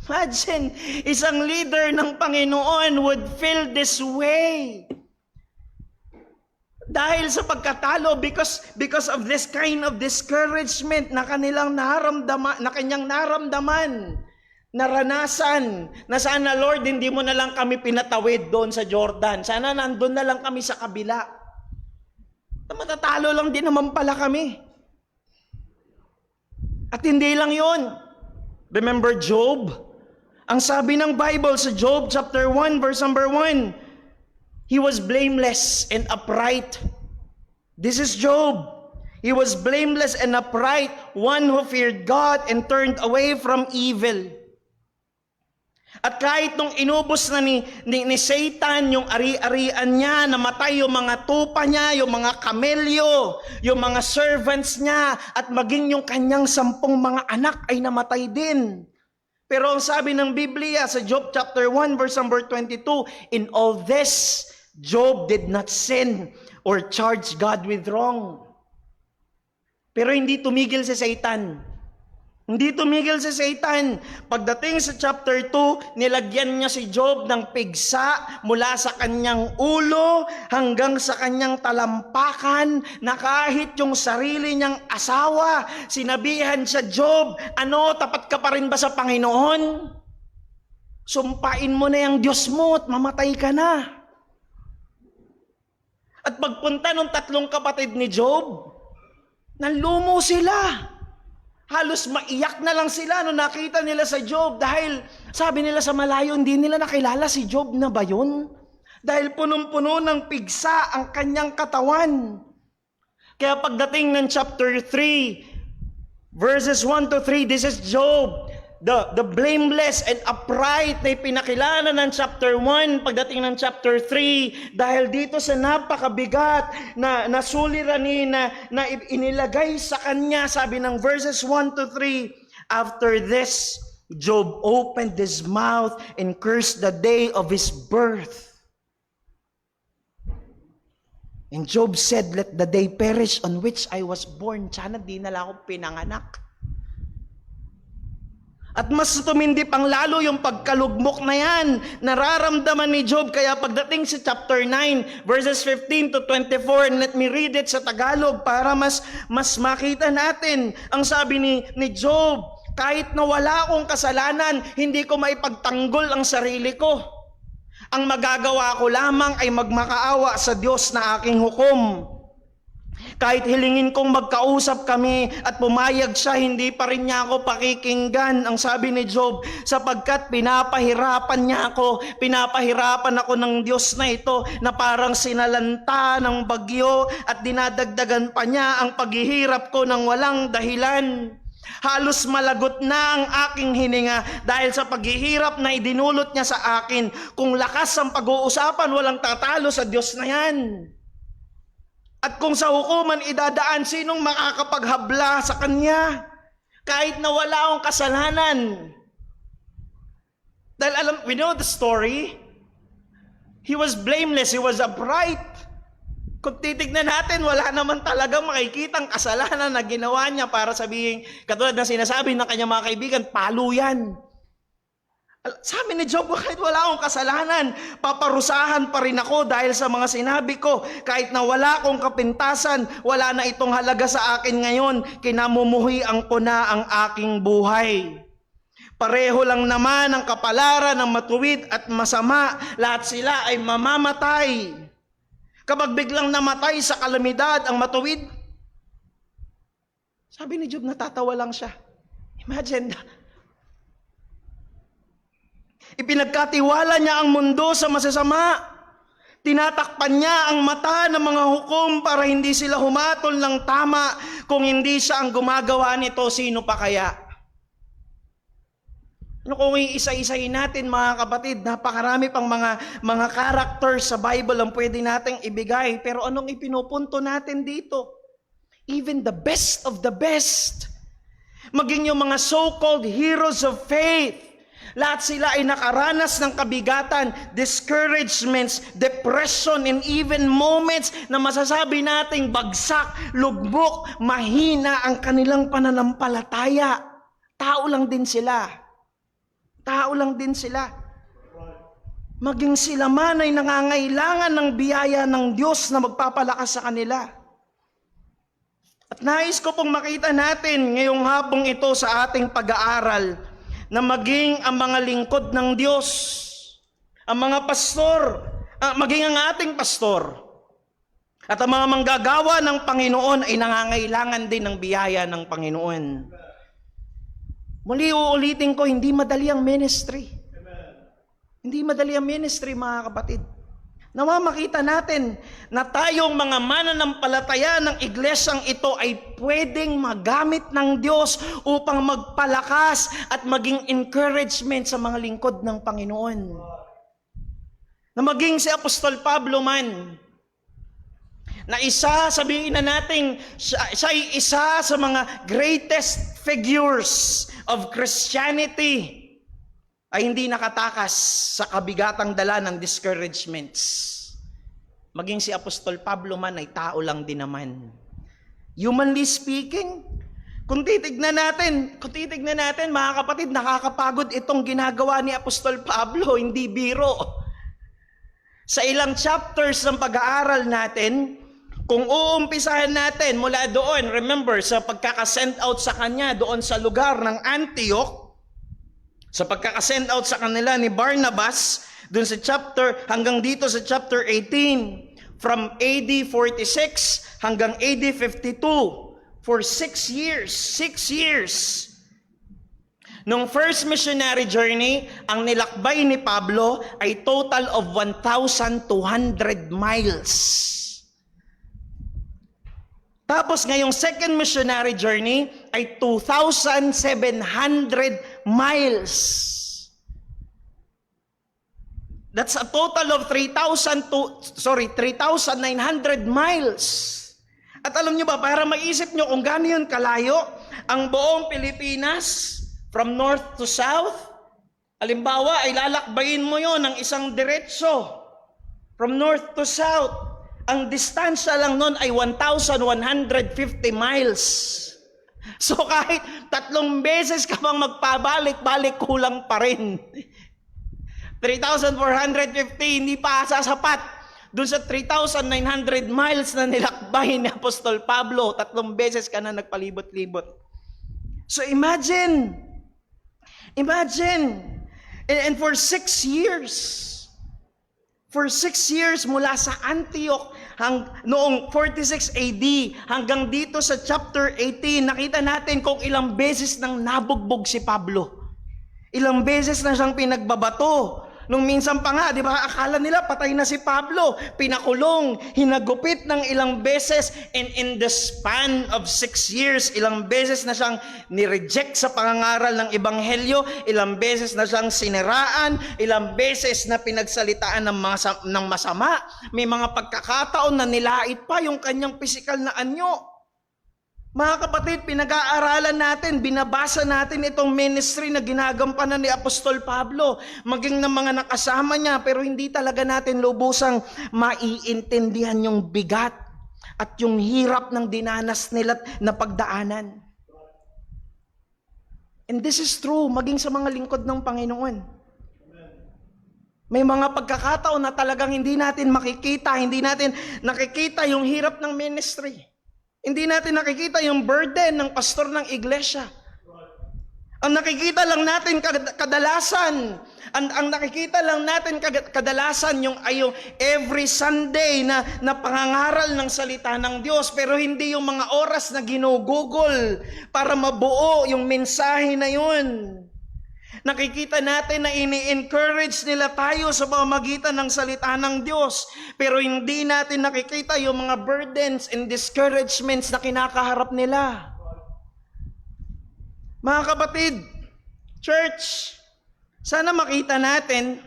[SPEAKER 5] Imagine, isang leader ng Panginoon would feel this way. Dahil sa pagkatalo, because of this kind of discouragement na kanyang naramdaman, naranasan, na sana Lord, hindi mo na lang kami pinatawid doon sa Jordan. Sana nandun na lang kami sa kabila. Matatalo lang din naman pala kami. At hindi lang yon. Remember Job? Ang sabi ng Bible sa Job chapter 1 verse number 1, he was blameless and upright. This is Job. He was blameless and upright, one who feared God and turned away from evil. At kahit nung inubos na ni Satan yung ari-arian niya, namatay yung mga tupa niya, yung mga kamelyo, yung mga servants niya, at maging yung kanyang 10 mga anak ay namatay din. Pero ang sabi ng Biblia sa Job chapter 1 verse number 22, in all this, Job did not sin or charge God with wrong. Pero hindi tumigil si Satan. Hindi tumigil si Satan. Pagdating sa chapter 2, nilagyan niya si Job ng pigsa mula sa kanyang ulo hanggang sa kanyang talampakan, na kahit yung sarili niyang asawa, sinabihan siya, Job, tapat ka pa rin ba sa Panginoon? Sumpain mo na yung Diyos mo at mamatay ka na. At pagpunta ng 3 kapatid ni Job, nanlumo sila. Halos maiyak na lang sila nung nakita nila sa Job, dahil sabi nila sa malayo, hindi nila nakilala si Job na ba yun? Dahil punong-puno ng pigsa ang kanyang katawan. Kaya pagdating ng chapter 3, verses 1 to 3, this is Job, the blameless and upright na ipinakilala ng chapter 1, pagdating ng chapter 3, dahil dito sa napakabigat na suliranin na inilagay sa kanya, sabi ng verses 1 to 3, after this, Job opened his mouth and cursed the day of his birth. And Job said, let the day perish on which I was born. Sana di na lang ako pinanganak. At mas tumindi pang lalo yung pagkalugmok na yan, nararamdaman ni Job. Kaya pagdating sa chapter 9, verses 15 to 24, and let me read it sa Tagalog para mas makita natin. Ang sabi ni Job, kahit na wala akong kasalanan, hindi ko maipagtanggol ang sarili ko. Ang magagawa ko lamang ay magmakaawa sa Diyos na aking hukom. Kahit hilingin kong magkausap kami at pumayag siya, hindi pa rin niya ako pakikinggan. Ang sabi ni Job, sapagkat pinapahirapan ako ng Diyos na ito, na parang sinalanta ng bagyo, at dinadagdagan pa niya ang paghihirap ko ng walang dahilan. Halos malagot na ang aking hininga dahil sa paghihirap na idinulot niya sa akin. Kung lakas ang pag-uusapan, walang tatalo sa Diyos na yan. At kung sa hukuman idadaan, sinong makakapaghabla sa kanya? Kahit na wala akong kasalanan. Dahil we know the story. He was blameless, he was upright. Kung titignan natin, wala naman talagang makikitang kasalanan na ginawa niya para sabihin, katulad na sinasabi ng kanyang mga kaibigan, palo yan. Sabi ni Job, kahit wala akong kasalanan, paparusahan pa rin ako dahil sa mga sinabi ko. Kahit na wala akong kapintasan, wala na itong halaga sa akin ngayon, kinamumuhian ko na ang aking buhay. Pareho lang naman ang kapalaran ng matuwid at masama, lahat sila ay mamamatay. Kapag biglang namatay sa kalamidad ang matuwid, sabi ni Job, natatawa lang siya. Imagine that. Ipinagkatiwala niya ang mundo sa masasama. Tinatakpan niya ang mata ng mga hukom para hindi sila humatol ng tama. Kung hindi siya ang gumagawa nito, sino pa kaya? Kung iisa-isahin natin, mga kapatid, napakarami pang mga characters sa Bible ang pwede nating ibigay. Pero anong ipinupunto natin dito? Even the best of the best. Maging yung mga so-called heroes of faith. Lahat sila ay nakaranas ng kabigatan, discouragements, depression, and even moments na masasabi nating bagsak, lugmok, mahina ang kanilang pananampalataya. Tao lang din sila. Tao lang din sila. Maging sila man ay nangangailangan ng biyaya ng Diyos na magpapalakas sa kanila. At nais ko pong makita natin ngayong hapong ito sa ating pag-aaral na maging ang mga lingkod ng Diyos, ang mga pastor, maging ang ating pastor, at ang mga manggagawa ng Panginoon ay nangangailangan din ng biyaya ng Panginoon. Muli uulitin ko, hindi madali ang ministry. Hindi madali ang ministry, mga kapatid. Nawa makita natin na tayong mga mananampalataya ng iglesyang ito ay pwedeng magamit ng Diyos upang magpalakas at maging encouragement sa mga lingkod ng Panginoon. Na maging si Apostol Pablo man, na isa, sabihin na natin, siya ay isa sa mga greatest figures of Christianity, ay hindi nakatakas sa kabigatang dala ng discouragements. Maging si Apostol Pablo man ay tao lang din naman. Humanly speaking, kung titignan natin, mga kapatid, nakakapagod itong ginagawa ni Apostol Pablo, hindi biro. Sa ilang chapters ng pag-aaral natin, kung uumpisahan natin mula doon, remember, sa pagkakasend out sa kanya doon sa lugar ng Antioch, sa pagkakasend out sa kanila ni Barnabas, doon sa chapter, hanggang dito sa chapter 18, from AD 46 hanggang AD 52, for 6 years, 6 years. Nung first missionary journey, ang nilakbay ni Pablo ay total of 1,200 miles. Tapos ngayong second missionary journey ay 2,700 miles. That's a total of 3,900 miles. At alam nyo ba, para maisip nyo kung gaano yun kalayo, ang buong Pilipinas, from north to south, halimbawa ay lalakbayin mo yon ng isang diretso, from north to south. Ang distansya lang nun ay 1,150 miles. So kahit 3 beses ka bang magpabalik-balik, kulang pa rin. 3,450, hindi pa sasapat doon sa 3,900 miles na nilakbay ni Apostol Pablo. 3 beses ka na nagpalibot-libot. So imagine, and for 6 years, mula sa Antioch noong 46 AD hanggang dito sa chapter 18, nakita natin kung ilang beses nang nabugbog si Pablo. Ilang beses na siyang pinagbabato. Nung minsan pa nga, di ba, akala nila patay na si Pablo. Pinakulong, hinagupit ng ilang beses, and in the span of 6 years, ilang beses na siyang nireject sa pangangaral ng ebanghelyo, ilang beses na siyang siniraan, ilang beses na pinagsalitaan ng masama. May mga pagkakataon na nilait pa yung kanyang pisikal na anyo. Mga kapatid, pinag-aaralan natin, binabasa natin itong ministry na ginagampanan ni Apostol Pablo, maging ng mga nakasama niya, pero hindi talaga natin lubusang maiintindihan yung bigat at yung hirap ng dinanas nila na pagdaanan. And this is true, maging sa mga lingkod ng Panginoon. May mga pagkakataon na talagang hindi natin makikita, hindi natin nakikita yung hirap ng ministry. Hindi natin nakikita yung burden ng pastor ng iglesia. Ang nakikita lang natin kadalasan, ang nakikita lang natin kadalasan yung every Sunday na pangangaral ng salita ng Diyos, pero hindi yung mga oras na ginugugol para mabuo yung mensahe na yun. Nakikita natin na ini-encourage nila tayo sa pamamagitan ng salita ng Diyos, pero hindi natin nakikita yung mga burdens and discouragements na kinakaharap nila. Mga kapatid, church, sana makita natin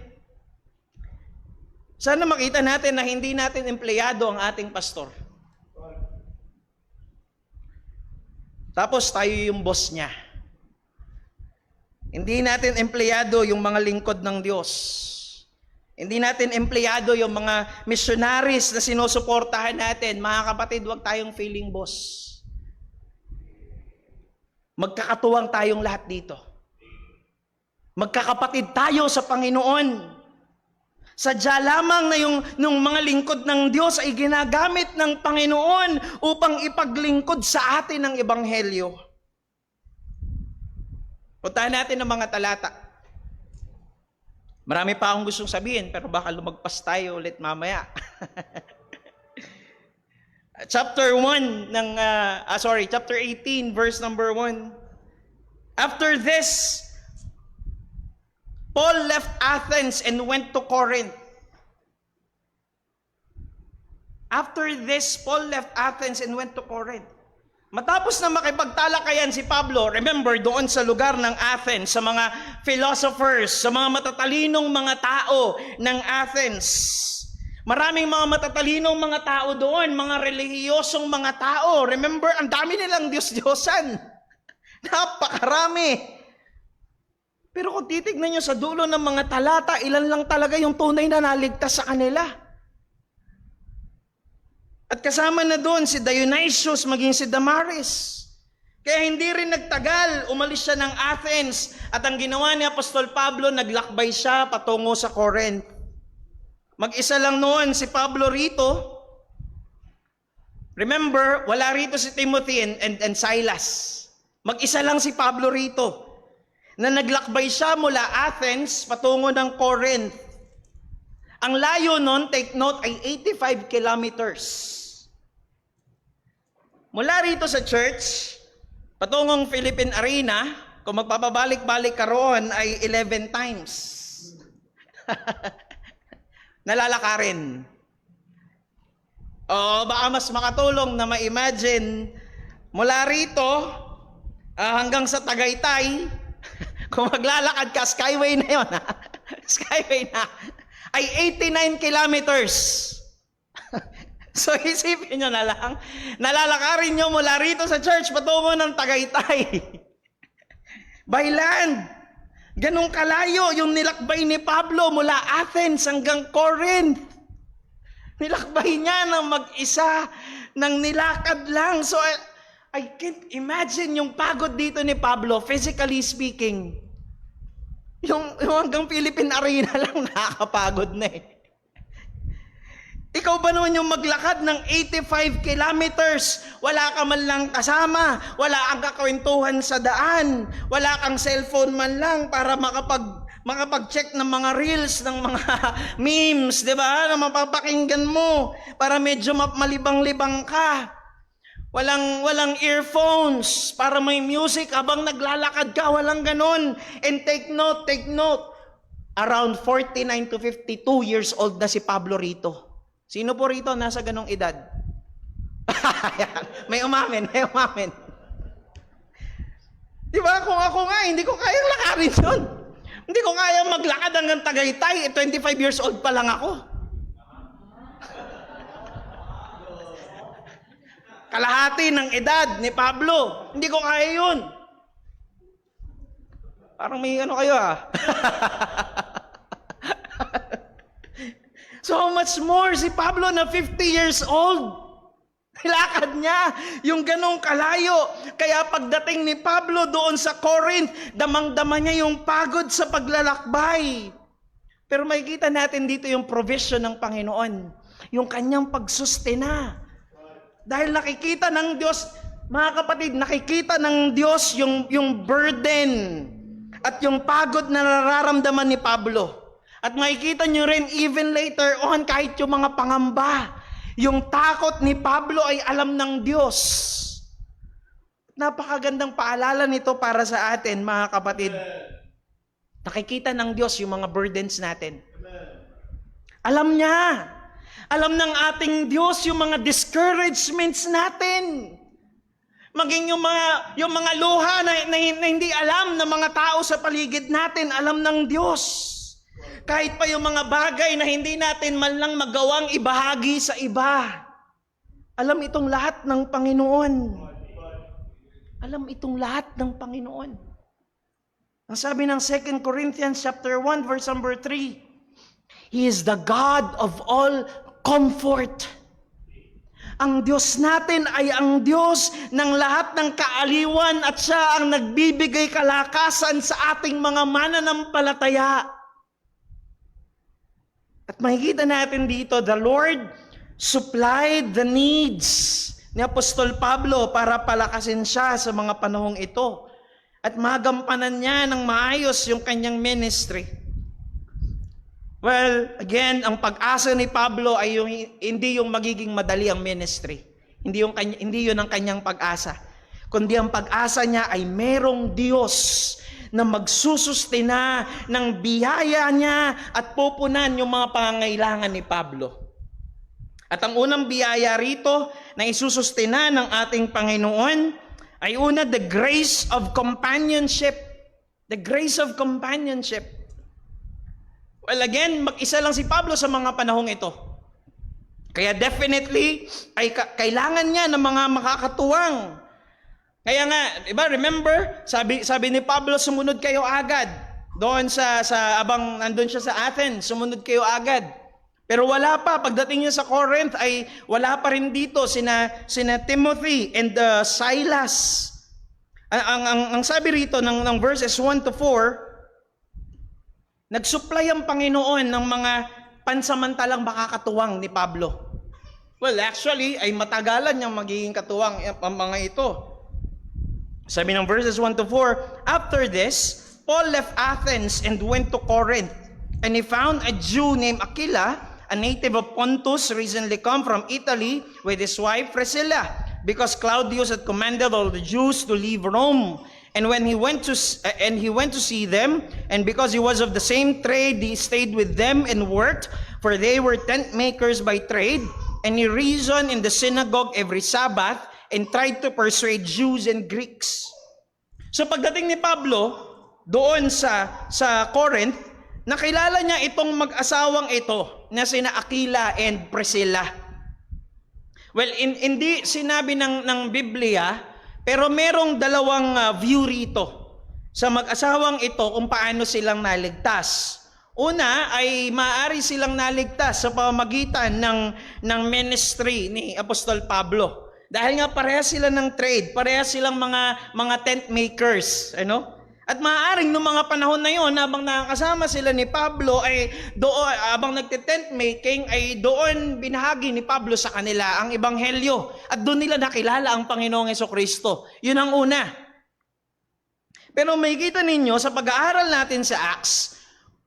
[SPEAKER 5] na hindi natin empleyado ang ating pastor. Tapos tayo yung boss niya. Hindi natin empleyado yung mga lingkod ng Diyos. Hindi natin empleyado yung mga missionaries na sinusuportahan natin. Mga kapatid, huwag tayong feeling boss. Magkakatuwang tayong lahat dito. Magkakapatid tayo sa Panginoon. Sadya lamang na yung mga lingkod ng Diyos ay ginagamit ng Panginoon upang ipaglingkod sa atin ang ebanghelyo. Puntahan natin ang mga talata. Marami pa akong gustong sabihin, pero baka lumagpas tayo ulit mamaya. Chapter 18, verse number 1. After this, Paul left Athens and went to Corinth. After this, Paul left Athens and went to Corinth. Matapos na makipagtalakayan si Pablo, remember, doon sa lugar ng Athens, sa mga philosophers, sa mga matatalinong mga tao ng Athens. Maraming mga matatalinong mga tao doon, mga relihiyosong mga tao. Remember, ang dami nilang Diyos-Diyosan. Napakarami. Pero kung titignan nyo sa dulo ng mga talata, ilan lang talaga yung tunay na naligtas sa kanila. At kasama na doon si Dionysius maging si Damaris. Kaya hindi rin nagtagal, umalis siya ng Athens. At ang ginawa ni Apostol Pablo, naglakbay siya patungo sa Corinth. Mag-isa lang noon si Pablo rito. Remember, wala rito si Timothy and Silas. Mag-isa lang si Pablo rito. Na naglakbay siya mula Athens patungo ng Corinth. Ang layo nun, take note, ay 85 kilometers. Mula rito sa church, patungong Philippine Arena, kung magpapabalik-balik ka roon ay 11 times. Nalalakarin. O baka mas makatulong na ma-imagine, mula rito hanggang sa Tagaytay, kung maglalakad ka, skyway na yun, ha? Skyway na, ay 89 kilometers. So isipin nyo na lang, nalalakarin nyo mula rito sa church patungo ng Tagaytay. By land. Ganong kalayo yung nilakbay ni Pablo mula Athens hanggang Corinth. Nilakbay niya ng mag-isa, ng nilakad lang. So I can't imagine yung pagod dito ni Pablo, physically speaking. Yung hanggang Philippine Arena lang nakakapagod na eh. Ikaw ba naman yung maglakad ng 85 kilometers? Wala ka man lang kasama, wala kang kakwentuhan sa daan, wala kang cellphone man lang para makapag-check ng mga reels, ng mga memes, di ba? Na mapapakinggan mo para medyo malibang-libang ka. Walang earphones para may music habang naglalakad ka, walang ganon. And take note, around 49 to 52 years old na si Pablo rito. Sino po rito nasa ganong edad? may umamin. Di ba? Kung ako nga, hindi ko kayang lakarin yun. Hindi ko kayang maglakad hanggang Tagaytay. 25 years old pa lang ako. Kalahati ng edad ni Pablo. Hindi ko kaya yun. Parang may ano kayo So much more si Pablo na 50 years old. Hilakad niya yung ganong kalayo. Kaya pagdating ni Pablo doon sa Corinth, damang-dama niya yung pagod sa paglalakbay. Pero makikita natin dito yung provision ng Panginoon. Yung kanyang pagsustena. Dahil nakikita ng Diyos, mga kapatid, nakikita ng Diyos yung burden at yung pagod na nararamdaman ni Pablo. At makikita nyo rin even later on, kahit yung mga pangamba, yung takot ni Pablo ay alam ng Diyos. Napakagandang paalala nito para sa atin, mga kapatid. Nakikita ng Diyos yung mga burdens natin. Alam niya. Alam ng ating Diyos yung mga discouragements natin. Maging yung mga luha na hindi alam ng mga tao sa paligid natin, alam ng Diyos. Kahit pa yung mga bagay na hindi natin man lang magawang ibahagi sa iba. Alam itong lahat ng Panginoon. Alam itong lahat ng Panginoon. Ang sabi ng 2 Corinthians chapter 1 verse number 3, He is the God of all comfort. Ang Diyos natin ay ang Diyos ng lahat ng kaaliwan at siya ang nagbibigay kalakasan sa ating mga mananampalataya. At makikita natin dito, the Lord supplied the needs ni Apostol Pablo para palakasin siya sa mga panahong ito. At magampanan niya ng maayos yung kanyang ministry. Well, again, ang pag-asa ni Pablo ay hindi yung magiging madali ang ministry. Hindi yun ang kanyang pag-asa. Kundi ang pag-asa niya ay merong Diyos na magsusustena ng biyaya niya at pupunan yung mga pangangailangan ni Pablo. At ang unang biyaya rito na isusustena ng ating Panginoon ay una, the grace of companionship. The grace of companionship. Well, again, mag-isa lang si Pablo sa mga panahong ito. Kaya definitely, ay kailangan niya ng mga makakatuwang. Kaya nga, diba, remember, sabi ni Pablo, sumunod kayo agad. Doon abang nandun siya sa Athens, sumunod kayo agad. Pero wala pa, pagdating niya sa Corinth ay wala pa rin dito sina Timothy and Silas. Ang sabi rito ng verses 1 to 4, nagsupply ang Panginoon ng mga pansamantalang makakatuwang ni Pablo. Well, actually, ay matagalan niyang magiging katuwang ang mga ito. Sabi ng verses 1 to 4, after this, Paul left Athens and went to Corinth, and he found a Jew named Aquila, a native of Pontus, recently come from Italy, with his wife Priscilla, because Claudius had commanded all the Jews to leave Rome. And when he went to see them, and because he was of the same trade, he stayed with them and worked, for they were tent makers by trade. And he reasoned in the synagogue every Sabbath and tried to persuade Jews and Greeks. So pagdating ni Pablo doon sa Corinth, nakilala niya itong mag-asawang ito na sina Aquila and Priscilla. Well, hindi sinabi ng Biblia, pero merong dalawang view rito sa mag-asawang ito kung paano silang naligtas. Una ay maaari silang naligtas sa pamamagitan ng ministry ni Apostol Pablo. Dahil nga parehas sila ng trade, parehas silang mga tent makers, ano? At maaaring noong mga panahon na yon, habang nakakasama sila ni Pablo, ay doon, habang nagte-tent making, ay doon binahagi ni Pablo sa kanila ang ebanghelyo. At doon nila nakilala ang Panginoong Jesucristo. Yun ang una. Pero makikita ninyo sa pag-aaral natin sa Acts,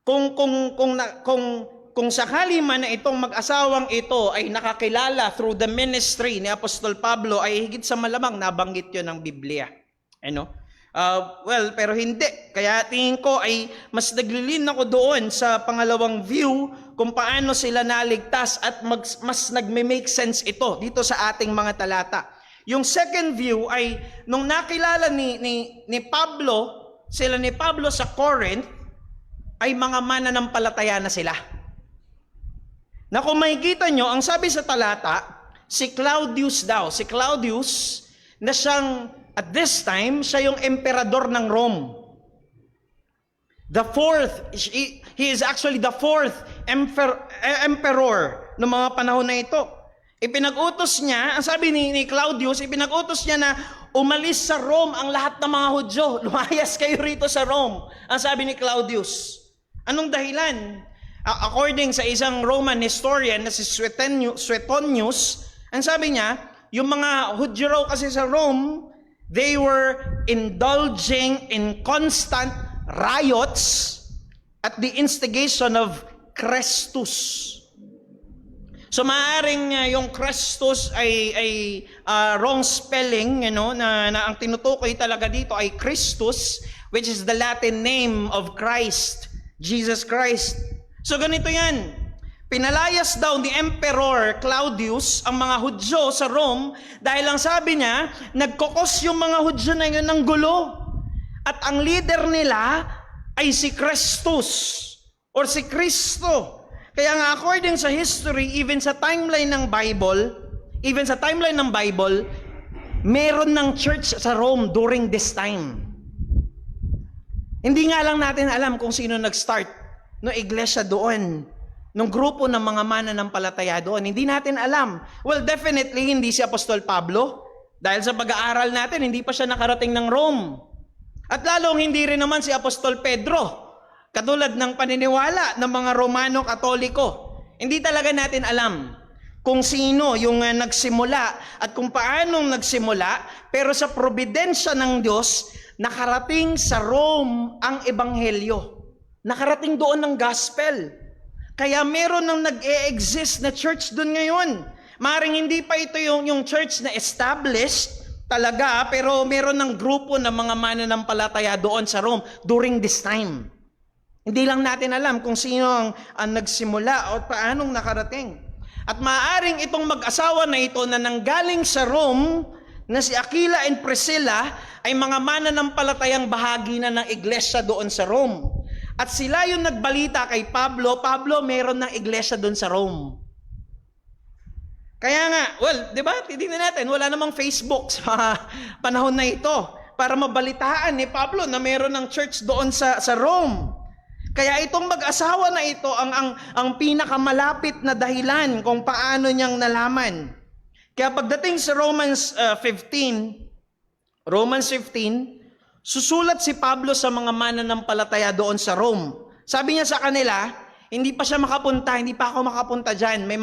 [SPEAKER 5] kung sakali man na itong mag-asawang ito ay nakakilala through the ministry ni Apostol Pablo, ay higit sa malamang nabanggit yun ng Biblia. Ano? Well, pero hindi. Kaya tingin ko ay mas naglilin ako doon sa pangalawang view kung paano sila naligtas at mas nagme-make sense ito dito sa ating mga talata. Yung second view ay nung nakilala ni Pablo, sila ni Pablo sa Corinth, ay mga mananampalataya na sila. Na kung makikita nyo, ang sabi sa talata, si Claudius na siyang at this time, siya yung emperador ng Rome. He is actually the fourth emperor ng mga panahon na ito. Ipinag-utos niya, ang sabi ni Claudius, ipinag-utos niya na umalis sa Rome ang lahat ng mga Hudyo. Lumayas kayo rito sa Rome, ang sabi ni Claudius. Anong dahilan? According sa isang Roman historian na si Suetonius, ang sabi niya, yung mga Hudyo raw kasi sa Rome, they were indulging in constant riots at the instigation of Christus. So maaaring yung Christus ay wrong spelling, na ang tinutukoy talaga dito ay Christus, which is the Latin name of Christ, Jesus Christ. So ganito yan. Pinalayas daw ni Emperor Claudius ang mga Hudyo sa Rome dahil ang sabi niya, nagkokos yung mga Hudyo na yun ng gulo. At ang leader nila ay si Christus or si Kristo. Kaya nga according sa history, even sa timeline ng Bible, meron ng church sa Rome during this time. Hindi nga lang natin alam kung sino nag-start no iglesia doon. Nung grupo ng mga mananampalataya doon, hindi natin alam. Well, definitely hindi si Apostol Pablo. Dahil sa pag-aaral natin, hindi pa siya nakarating ng Rome. At lalong hindi rin naman si Apostol Pedro. Katulad ng paniniwala ng mga Romano Katoliko. Hindi talaga natin alam kung sino yung nagsimula at kung paano nagsimula. Pero sa probidensya ng Diyos, nakarating sa Rome ang ebanghelyo. Nakarating doon ng gospel. Kaya meron nang nag-e-exist na church doon ngayon. Maring hindi pa ito yung church na established talaga, pero meron ng grupo ng mga mananampalataya doon sa Rome during this time. Hindi lang natin alam kung sino ang nagsimula o paanong nakarating. At maaaring itong mag-asawa na ito na nanggaling sa Rome, na si Aquila and Priscilla, ay mga mananampalatayang bahagi na ng iglesia doon sa Rome. At sila yung nagbalita kay Pablo, Pablo, meron ng iglesia doon sa Rome. Kaya nga, well, di ba, titignan natin, wala namang Facebook sa panahon na ito para mabalitaan ni Pablo na meron ng church doon sa Rome. Kaya itong mag-asawa na ito ang pinakamalapit na dahilan kung paano niyang nalaman. Kaya pagdating sa Romans 15, susulat si Pablo sa mga mananampalataya doon sa Rome. Sabi niya sa kanila, hindi pa siya makapunta, hindi pa ako makapunta dyan. May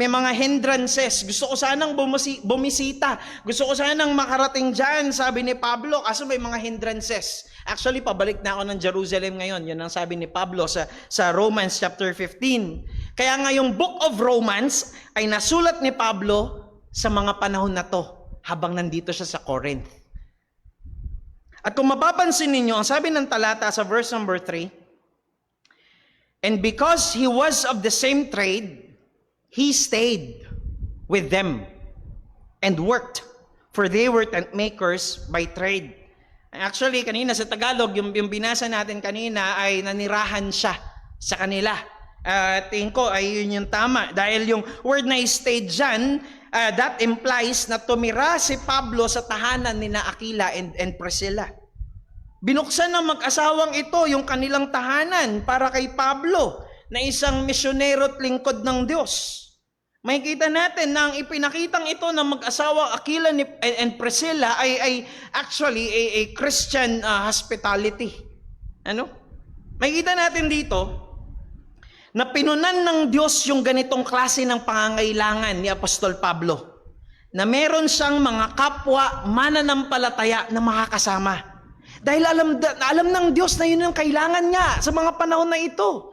[SPEAKER 5] mga hindrances. Gusto ko sanang bumisita. Gusto ko sanang makarating dyan, sabi ni Pablo, kaso may mga hindrances. Actually, pabalik na ako ng Jerusalem ngayon. Yun ang sabi ni Pablo sa Romans chapter 15. Kaya nga yung Book of Romans ay nasulat ni Pablo sa mga panahon na to habang nandito siya sa Corinth. At kung mapapansin ninyo, ang sabi ng talata sa verse number 3, and because he was of the same trade, he stayed with them and worked, for they were tent makers by trade. Actually, kanina sa Tagalog, yung binasa natin kanina ay nanirahan siya sa kanila. Tingin ko ay yun yung tama. Dahil yung word na stayed dyan, that implies na tumira si Pablo sa tahanan ni na Aquila and Priscilla. Binuksan ng mag-asawang ito yung kanilang tahanan para kay Pablo na isang misyonero at lingkod ng Diyos. Makikita natin na ang ipinakitang ito ng mag-asawa Aquila and Priscilla ay actually a Christian hospitality. Makikita natin dito na pinunan ng Diyos yung ganitong klase ng pangangailangan ni Apostol Pablo, na meron siyang mga kapwa mananampalataya na makakasama. Dahil alam ng Diyos na yun ang kailangan niya sa mga panahon na ito.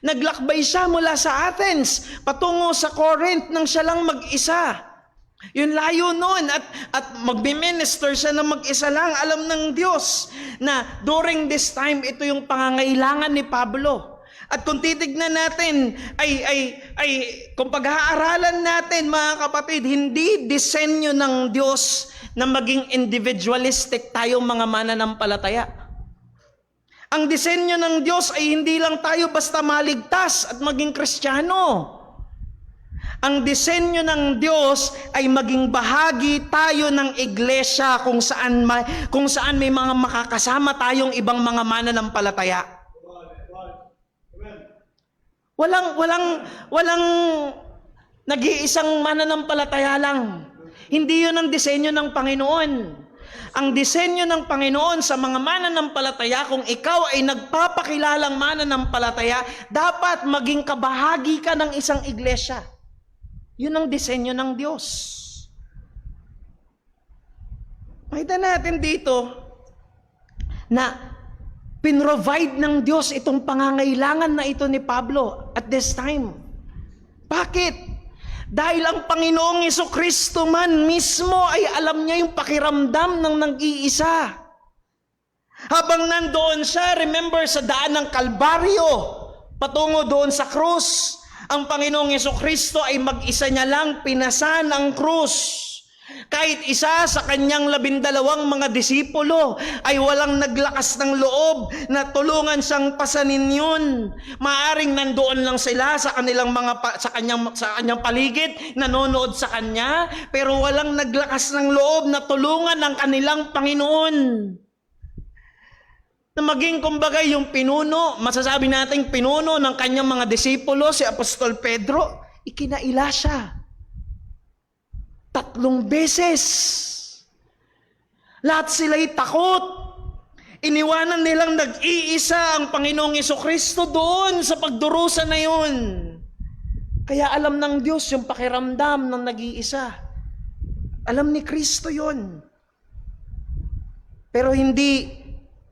[SPEAKER 5] Naglakbay siya mula sa Athens patungo sa Corinth nang siya lang mag-isa. Yun layo noon at magbe-minister siya na mag-isa lang. Alam ng Diyos na during this time ito yung pangangailangan ni Pablo. At kung titignan natin ay kung pag-aaralan natin mga kapatid, hindi disenyo ng Diyos na maging individualistic tayong mga mananampalataya. Ang disenyo ng Diyos ay hindi lang tayo basta maligtas at maging Kristiyano. Ang disenyo ng Diyos ay maging bahagi tayo ng iglesia kung saan may mga makakasama tayong ibang mga mananampalataya. Walang nag-iisang mananampalataya lang. Hindi yun ang disenyo ng Panginoon. Ang disenyo ng Panginoon sa mga mananampalataya, kung ikaw ay nagpapakilalang mananampalataya, dapat maging kabahagi ka ng isang iglesia. Yun ang disenyo ng Diyos. Makita natin dito na pinrovide ng Diyos itong pangangailangan na ito ni Pablo at this time. Bakit? Dahil ang Panginoong Jesucristo man mismo ay alam niya yung pakiramdam ng nag-iisa. Habang nandoon siya, remember sa daan ng Kalbaryo, patungo doon sa krus, ang Panginoong Jesucristo ay mag-isa niya lang pinasan ang krus. Kahit isa sa kanyang 12 mga disipulo ay walang naglakas ng loob na tulungan siyang pasanin yun. Maaring nandoon lang sila sa kanyang paligid, nanonood sa kanya, pero walang naglakas ng loob na tulungan ang kanilang Panginoon. Na maging kumbaga yung pinuno, masasabi natin pinuno ng kanyang mga disipulo, si Apostol Pedro, ikinaila siya 3 beses. Lahat sila'y takot. Iniwanan nilang nag-iisa ang Panginoong Jesucristo doon sa pagdurusa na yun. Kaya alam ng Diyos yung pakiramdam ng nag-iisa. Alam ni Kristo yun. Pero hindi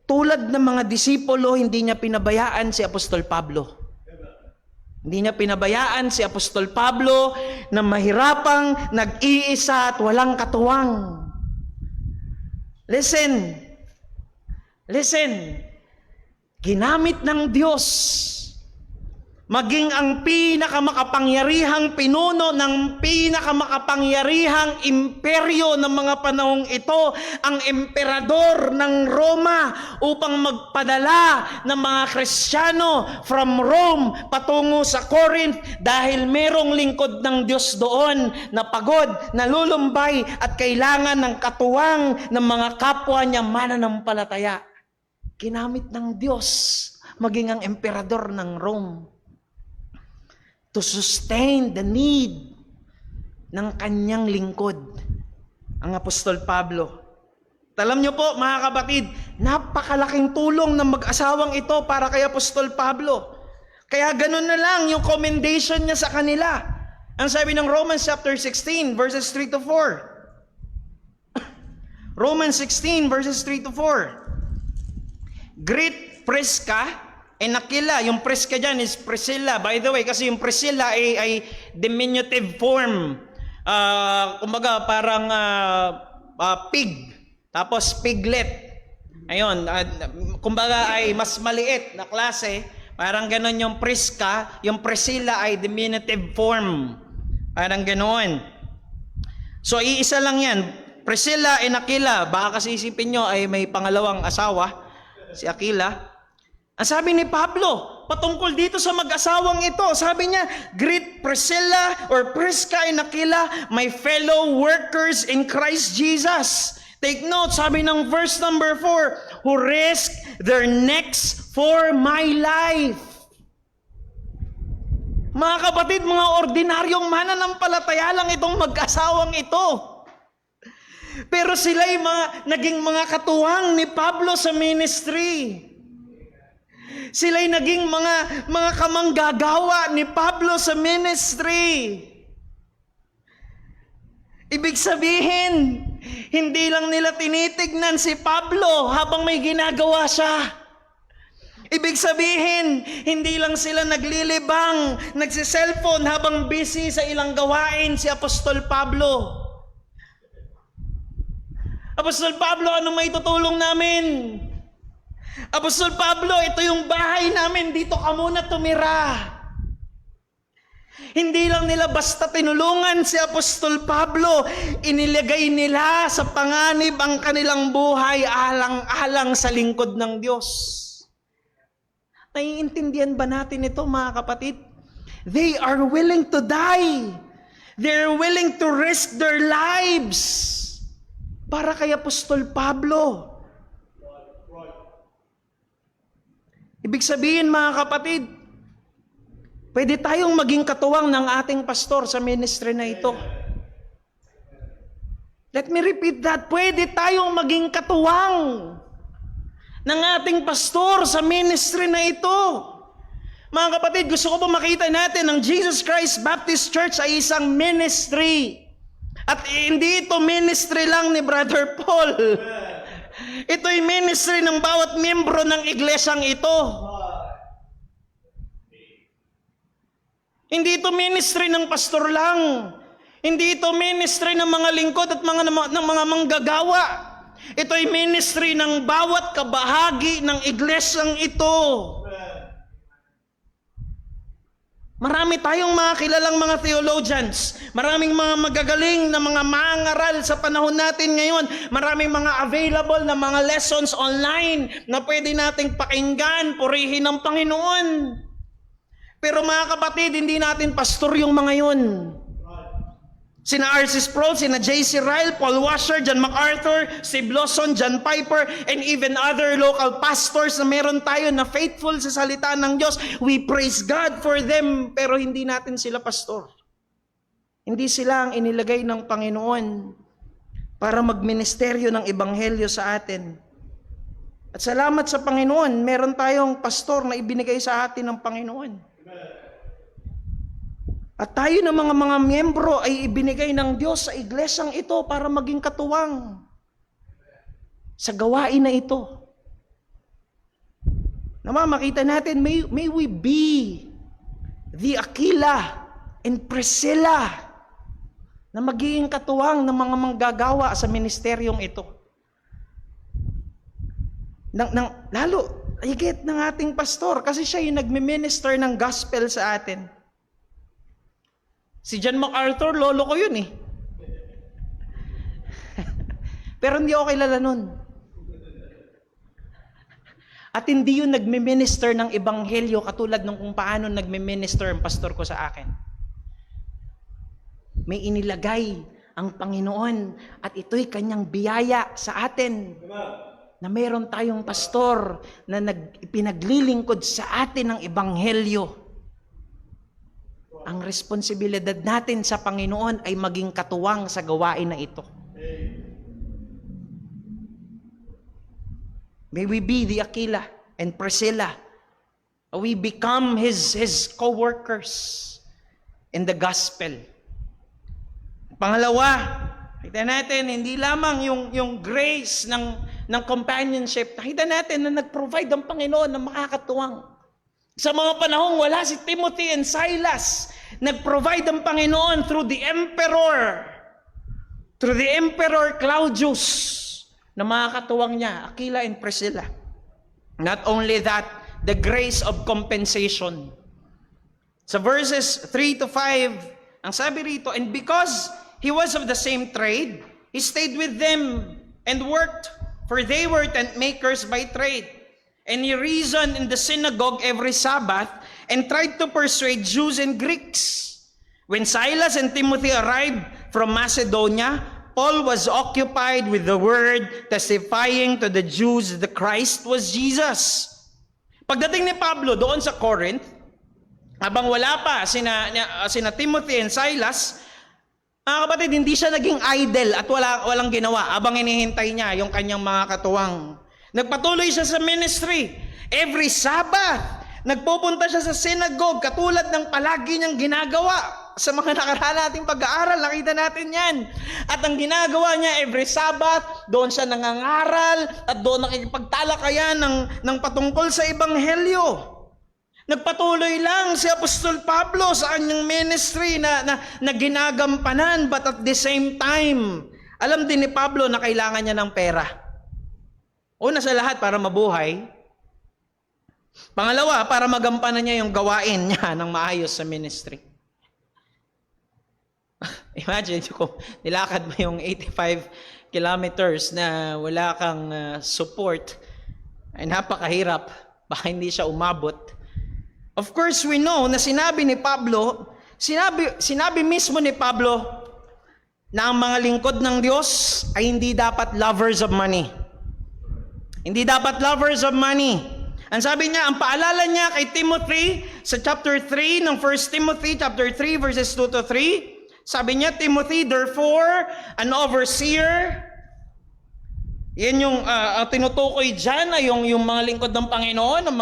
[SPEAKER 5] tulad ng mga disipulo, hindi niya pinabayaan si Apostol Pablo. Hindi niya pinabayaan si Apostol Pablo na mahirapang nag-iisa at walang katuwang. Listen. Ginamit ng Diyos maging ang pinakamakapangyarihang pinuno ng pinakamakapangyarihang imperyo ng mga panahong ito, ang emperador ng Roma, upang magpadala ng mga Kristiyano from Rome patungo sa Corinth dahil merong lingkod ng Diyos doon na pagod, nalulumbay at kailangan ng katuwang ng mga kapwa niya mananampalataya. Ginamit ng Diyos maging ang emperador ng Rome to sustain the need ng kanyang lingkod, ang Apostol Pablo. Alam niyo po mga kapatid, napakalaking tulong ng mag-asawang ito para kay Apostol Pablo. Kaya ganun na lang yung commendation niya sa kanila. Ang sabi ng Romans chapter 16 verses 3 to 4. Romans 16 verses 3 to 4. Greet Prisca and Aquila. Yung Prisca dyan is Priscilla. By the way, kasi yung Priscilla ay diminutive form. Kumbaga parang pig. Tapos piglet. Ayun. Kumbaga ay mas maliit na klase. Parang ganon yung Prisca. Yung Priscilla ay diminutive form. Parang ganon. So iisa lang yan. Priscilla and Aquila. Baka kasi isipin nyo ay may pangalawang asawa. Si Aquila. Ang sabi ni Pablo, patungkol dito sa mag-asawang ito, sabi niya, greet Priscilla or Prisca and Aquila, my fellow workers in Christ Jesus. Take note, sabi ng verse number 4, who risk their necks for my life. Mga kapatid, mga ordinaryong mananampalataya lang itong mag-asawang ito. Pero sila'y naging mga katuwang ni Pablo sa ministry. Sila'y naging mga kamanggagawa ni Pablo sa ministry. Ibig sabihin, hindi lang nila tinitignan si Pablo habang may ginagawa siya. Ibig sabihin, hindi lang sila naglilibang, nagsiselfone habang busy sa ilang gawain si Apostol Pablo. Apostol Pablo, ano may tutulong namin? Apostol Pablo, ito yung bahay namin, dito ka muna tumira. Hindi lang nila basta tinulungan si Apostol Pablo, inilagay nila sa panganib ang kanilang buhay alang-alang sa lingkod ng Diyos. Naiintindihan ba natin ito mga kapatid? They are willing to die. They're willing to risk their lives para kay Apostol Pablo. Ibig sabihin mga kapatid, pwede tayong maging katuwang ng ating pastor sa ministry na ito. Let me repeat that. Pwede tayong maging katuwang ng ating pastor sa ministry na ito. Mga kapatid, gusto ko po makita natin ang Jesus Christ Baptist Church ay isang ministry. At hindi ito ministry lang ni Brother Paul. Ito'y ministry ng bawat miyembro ng iglesyang ito. Hindi ito ministry ng pastor lang. Hindi ito ministry ng mga lingkod at ng mga manggagawa. Ito'y ministry ng bawat kabahagi ng iglesyang ito. Marami tayong mga kilalang mga theologians. Maraming mga magagaling na mga mangaral sa panahon natin ngayon. Maraming mga available na mga lessons online na pwede nating pakinggan, purihin ng Panginoon. Pero mga kapatid, hindi natin pastor yung mga yun. Sina R.C. Sproul, sina J.C. Ryle, Paul Washer, John MacArthur, Steve Lawson, John Piper, and even other local pastors na meron tayo na faithful sa salita ng Diyos. We praise God for them, pero hindi natin sila pastor. Hindi sila ang inilagay ng Panginoon para magministeryo ng ebanghelyo sa atin. At salamat sa Panginoon, meron tayong pastor na ibinigay sa atin ng Panginoon. At tayo ng mga miyembro ay ibinigay ng Diyos sa iglesyang ito para maging katuwang sa gawain na ito. Makita natin, may we be the Aquila and Priscilla na magiging katuwang ng mga manggagawa sa ministeryong ito. higit ng ating pastor kasi siya yung nagme-minister ng gospel sa atin. Si John MacArthur, lolo ko yun eh. Pero hindi ako kilala nun. At hindi yun nagme-minister ng ebanghelyo katulad ng kung paano nagme-minister ang pastor ko sa akin. May inilagay ang Panginoon at ito'y kanyang biyaya sa atin. Na meron tayong pastor na pinaglilingkod sa atin ng ebanghelyo. Ang responsibilidad natin sa Panginoon ay maging katuwang sa gawain na ito. May we be the Aquila and Priscilla. We become his co-workers in the gospel. Pangalawa, kita natin, hindi lamang yung grace ng companionship. Nakita natin na nag-provide ang Panginoon ng makakatuwang. Sa mga panahong wala si Timothy and Silas, nag-provide ang Panginoon through the Emperor Claudius, na makakatuwang niya, Aquila and Priscilla. Not only that, the grace of compensation. Sa verses 3 to 5, ang sabi rito, and because he was of the same trade, he stayed with them and worked, for they were tent makers by trade. And he reasoned in the synagogue every Sabbath and tried to persuade Jews and Greeks. When Silas and Timothy arrived from Macedonia, Paul was occupied with the word, testifying to the Jews that Christ was Jesus. Pagdating ni Pablo doon sa Corinth, habang wala pa sina Timothy and Silas, mga kapatid, hindi siya naging idle at walang ginawa habang hinihintay niya yung kanyang mga katuwang. Nagpatuloy siya sa ministry. Every Sabbath, nagpupunta siya sa synagogue katulad ng palagi niyang ginagawa. Sa mga nakaraan nating pag-aaral, nakita natin yan. At ang ginagawa niya every Sabbath, doon siya nangangaral at doon nakikipagtalakayan ng patungkol sa Ebanghelyo. Nagpatuloy lang si Apostol Pablo sa kanyang ministry na ginagampanan, but at the same time, alam din ni Pablo na kailangan niya ng pera. Una sa lahat, para mabuhay. Pangalawa, para magampanan niya yung gawain niya ng maayos sa ministry. Imagine kung nilakad mo yung 85 kilometers na wala kang support, ay napakahirap. Baka hindi siya umabot. Of course, we know na sinabi mismo ni Pablo na ang mga lingkod ng Diyos ay hindi dapat lovers of money. Hindi dapat lovers of money. Ang sabi niya, ang paalala niya kay Timothy sa chapter 3 ng 1 Timothy chapter 3 verses 2 to 3, sabi niya, Timothy, therefore, an overseer, yan yung tinutukoy dyan ay yung mga lingkod ng Panginoon, ng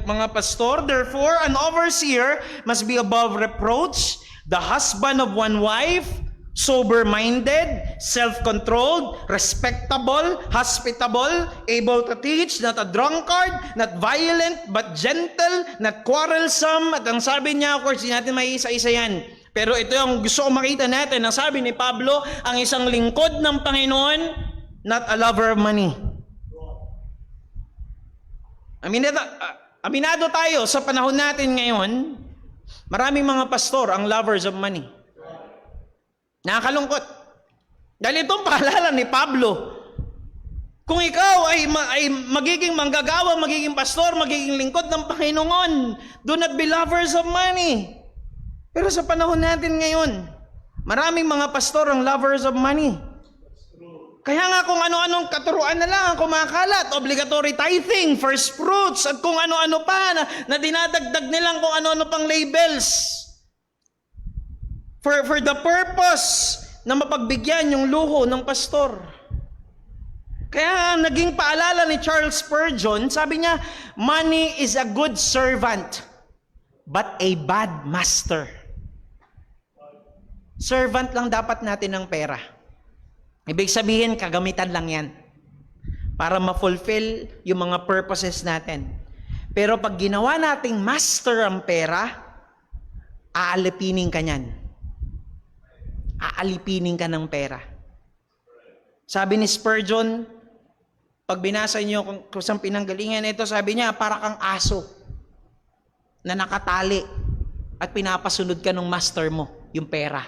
[SPEAKER 5] mga pastor. Therefore, an overseer must be above reproach, the husband of one wife, sober-minded, self-controlled, respectable, hospitable, able to teach, not a drunkard, not violent, but gentle, not quarrelsome. At ang sabi niya, of course, hindi natin may isa-isa yan. Pero ito yung gusto ko makita natin. Ang sabi ni Pablo, ang isang lingkod ng Panginoon, not a lover of money. Aminado tayo sa panahon natin ngayon, maraming mga pastor ang lovers of money. Nakakalungkot. Dahil itong paalala ni Pablo, kung ikaw ay magiging manggagawa, magiging pastor, magiging lingkod ng Panginoon, do not be lovers of money. Pero sa panahon natin ngayon, maraming mga pastor ang lovers of money. Kaya nga kung ano-anong katuruan na lang ang kumakalat, obligatory tithing, first fruits, at kung ano-ano pa na dinadagdag nilang kung ano-ano pang labels. For the purpose na mapagbigyan yung luho ng pastor. Kaya naging paalala ni Charles Spurgeon, sabi niya, money is a good servant, but a bad master. Servant lang dapat natin ng pera. Ibig sabihin, kagamitan lang yan para ma-fulfill yung mga purposes natin. Pero pag ginawa nating master ang pera, aalipinin ka niyan. Aalipinin ka ng pera. Sabi ni Spurgeon, Pag binasa niyo kung saan pinanggalingan ito, sabi niya, para kang aso na nakatali at pinapasunod ka ng master mo, yung pera.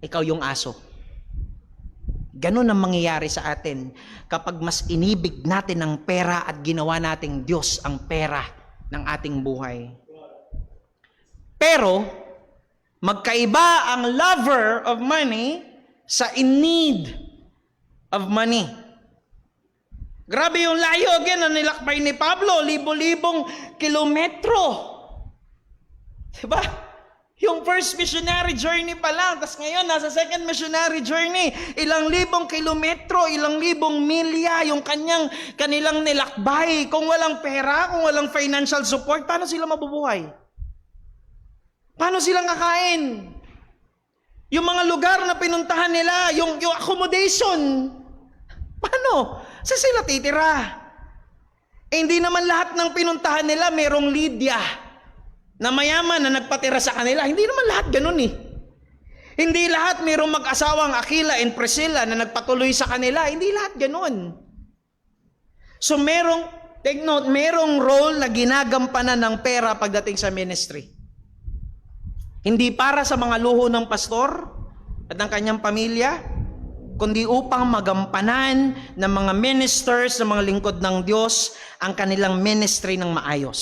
[SPEAKER 5] Ikaw yung aso. Ganon ang mangyayari sa atin kapag mas inibig natin ang pera at ginawa nating Diyos ang pera ng ating buhay. Pero, magkaiba ang lover of money sa in need of money. Grabe yung layo again na nilakbay ni Pablo, libo-libong kilometro. Diba? Yung first missionary journey pa lang, tapos ngayon nasa second missionary journey, ilang libong kilometro, ilang libong milya yung kanilang nilakbay. Kung walang pera, kung walang financial support, paano sila mabubuhay? Paano silang kakain? Yung mga lugar na pinuntahan nila, yung accommodation, paano? Saan sila titira? Hindi naman lahat ng pinuntahan nila merong Lydia na mayaman na nagpatira sa kanila. Hindi naman lahat ganun eh. Hindi lahat merong mag-asawang Aquila and Priscilla na nagpatuloy sa kanila. Hindi lahat ganun. So take note, merong role na ginagampanan ng pera pagdating sa ministry. Hindi para sa mga luho ng pastor at ng kanyang pamilya, kundi upang magampanan ng mga ministers, ng mga lingkod ng Diyos, ang kanilang ministry ng maayos.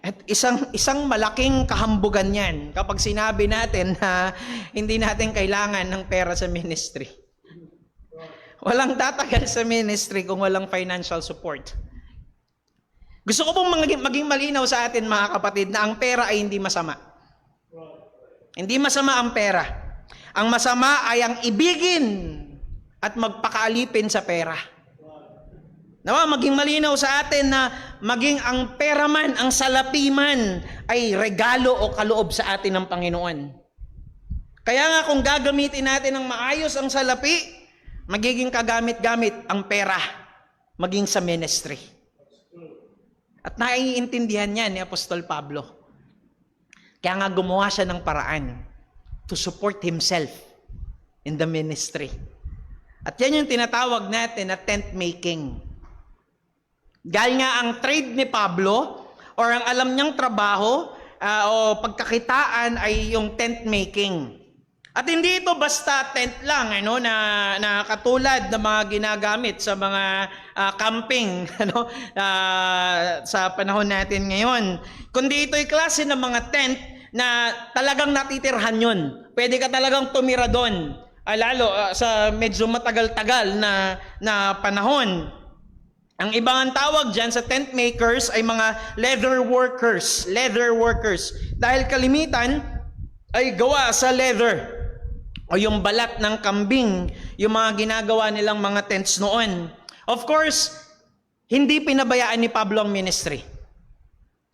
[SPEAKER 5] At isang malaking kahambugan yan kapag sinabi natin na hindi natin kailangan ng pera sa ministry. Walang tatagal sa ministry kung walang financial support. Gusto ko pong maging malinaw sa atin mga kapatid na ang pera ay hindi masama. Hindi masama ang pera. Ang masama ay ang ibigin at magpakaalipin sa pera. Nawa, maging malinaw sa atin na maging ang pera man, ang salapi man, ay regalo o kaloob sa atin ng Panginoon. Kaya nga kung gagamitin natin ng maayos ang salapi, magiging kagamit-gamit ang pera, maging sa ministry. At naiintindihan niya ni Apostol Pablo. Kaya nga gumawa siya ng paraan to support himself in the ministry. At yan yung tinatawag natin na tent making. Dahil nga ang trade ni Pablo or ang alam niyang trabaho o pagkakitaan ay yung tent making. At hindi ito basta tent lang na katulad ng mga ginagamit sa mga camping sa panahon natin ngayon. Kundi ito'y klase ng mga tent na talagang natitirhan yun. Pwede ka talagang tumira doon. Lalo sa medyo matagal-tagal na panahon. Ang ibang tawag dyan sa tent makers ay mga leather workers. Leather workers. Dahil kalimitan ay gawa sa leather. O yung balat ng kambing. Yung mga ginagawa nilang mga tents noon. Of course, hindi pinabayaan ni Pablo ang ministry.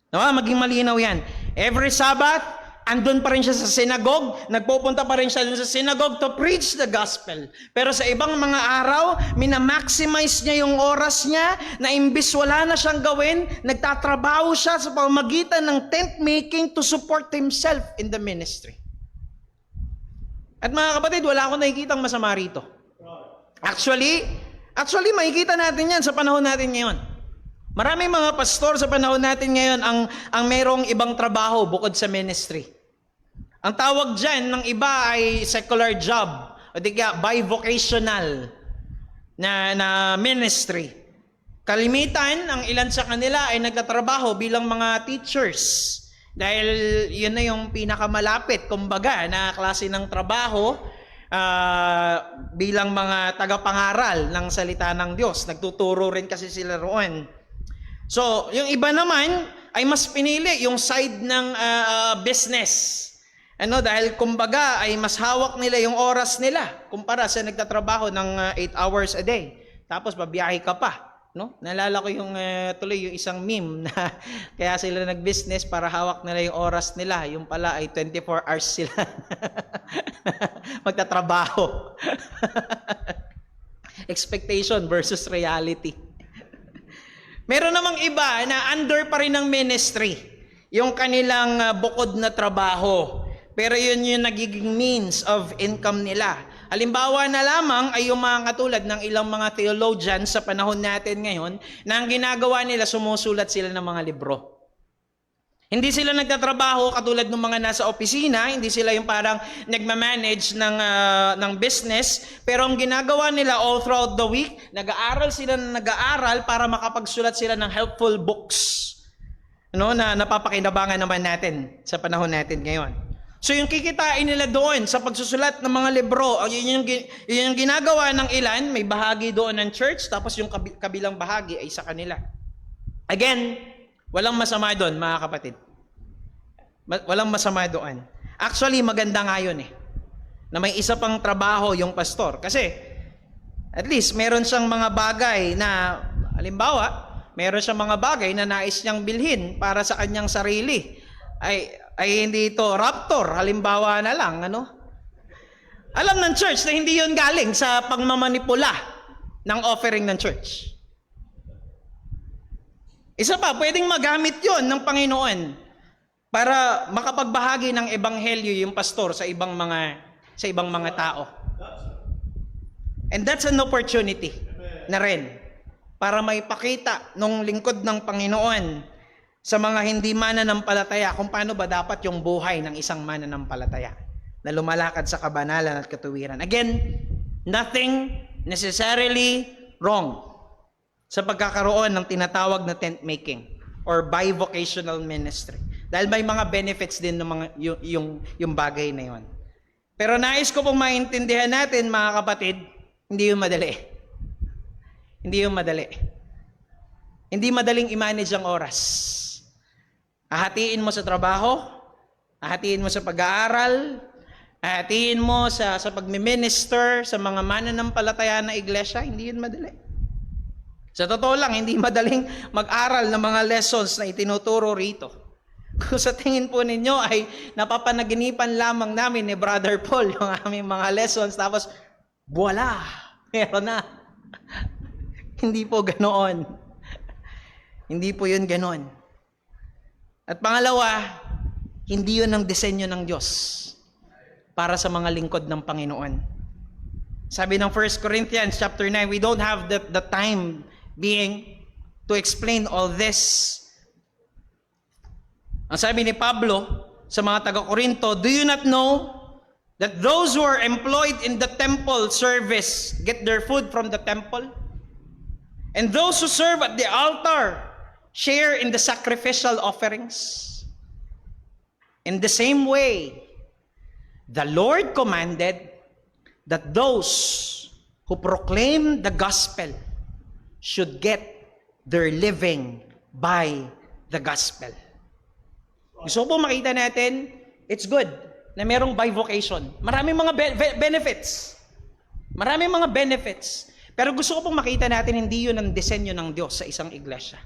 [SPEAKER 5] Maging malinaw yan. Every Sabbath, andun pa rin siya sa synagogue, nagpupunta pa rin siya sa synagogue to preach the gospel. Pero sa ibang mga araw, minamaximize niya yung oras niya, na imbis wala na siyang gawin, nagtatrabaho siya sa pamamagitan ng tent making to support himself in the ministry. At mga kapatid, wala akong nakikitang masama rito. Actually, makikita natin yan sa panahon natin ngayon. Maraming mga pastor sa panahon natin ngayon ang merong ibang trabaho bukod sa ministry. Ang tawag dyan ng iba ay secular job o di kaya bivocational na ministry. Kalimitan, ang ilan sa kanila ay nagtatrabaho bilang mga teachers. Dahil yun na yung pinakamalapit, kumbaga, na klase ng trabaho bilang mga tagapangaral ng salita ng Diyos. Nagtuturo rin kasi sila roon. So, yung iba naman ay mas pinili yung side ng business. Dahil kumbaga ay mas hawak nila yung oras nila kumpara sa nagtatrabaho ng 8 hours a day. Tapos babiyahe ka pa. Naalala ko yung tuloy yung isang meme na kaya sila nag-business para hawak nila yung oras nila. Yung pala ay 24 hours sila magtatrabaho. Expectation versus reality. Meron namang iba na under pa rin ng ministry, yung kanilang bukod na trabaho. Pero yun yung nagiging means of income nila. Halimbawa na lamang ay yung mga katulad ng ilang mga theologians sa panahon natin ngayon na ang ginagawa nila, sumusulat sila ng mga libro. Hindi sila nagtatrabaho katulad ng mga nasa opisina, hindi sila yung parang nagmamanage ng business, pero ang ginagawa nila all throughout the week, nag-aaral sila na nag-aaral para makapagsulat sila ng helpful books, no, na napapakinabangan naman natin sa panahon natin ngayon. So yung kikitain nila doon sa pagsusulat ng mga libro, yun yung ginagawa ng ilan, may bahagi doon ng church, tapos yung kabilang bahagi ay sa kanila. Again, walang masama doon, mga kapatid. Walang masama doon. Actually, maganda nga yun na may isa pang trabaho yung pastor. Kasi, at least, meron siyang mga bagay na, halimbawa, meron siyang mga bagay na nais niyang bilhin para sa kanyang sarili. Ay hindi ito raptor, halimbawa na lang, ano? Alam ng church na hindi yun galing sa pagmamanipula ng offering ng church. Isa pa, pwedeng magamit yon ng Panginoon para makapagbahagi ng ebanghelyo yung pastor sa ibang mga tao. And that's an opportunity na rin para maipakita nung lingkod ng Panginoon sa mga hindi mananampalataya kung paano ba dapat yung buhay ng isang mananampalataya na lumalakad sa kabanalan at katuwiran. Again, nothing necessarily wrong sa pagkakaroon ng tinatawag na tent making or bivocational ministry. Dahil may mga benefits din ng mga yung bagay na yon. Pero nais ko pong maintindihan natin, mga kapatid, hindi yung madali. Hindi yung madali. Hindi madaling i-manage ang oras. Ahatiin mo sa trabaho, ahatiin mo sa pag-aaral, ahatiin mo sa pagmi-minister sa mga mananampalataya na iglesia, hindi yun madali. Sa totoo lang, hindi madaling mag-aral ng mga lessons na itinuturo rito. Kung sa tingin po ninyo ay napapanaginipan lamang namin ni Brother Paul yung aming mga lessons, tapos voila, meron na. Hindi po ganoon. Hindi po yun ganoon. At pangalawa, hindi yun ang disenyo ng Diyos para sa mga lingkod ng Panginoon. Sabi ng 1 Corinthians chapter 9, we don't have the time being to explain all this. Ang sabi ni Pablo sa mga taga-Korinto, do you not know that those who are employed in the temple service get their food from the temple? And those who serve at the altar share in the sacrificial offerings. In the same way, the Lord commanded that those who proclaim the gospel should get their living by the gospel. Gusto po makita natin, it's good na merong bivocation. Maraming mga benefits. Maraming mga benefits. Pero gusto ko pong makita natin, hindi yun ang disenyo ng Diyos sa isang iglesia.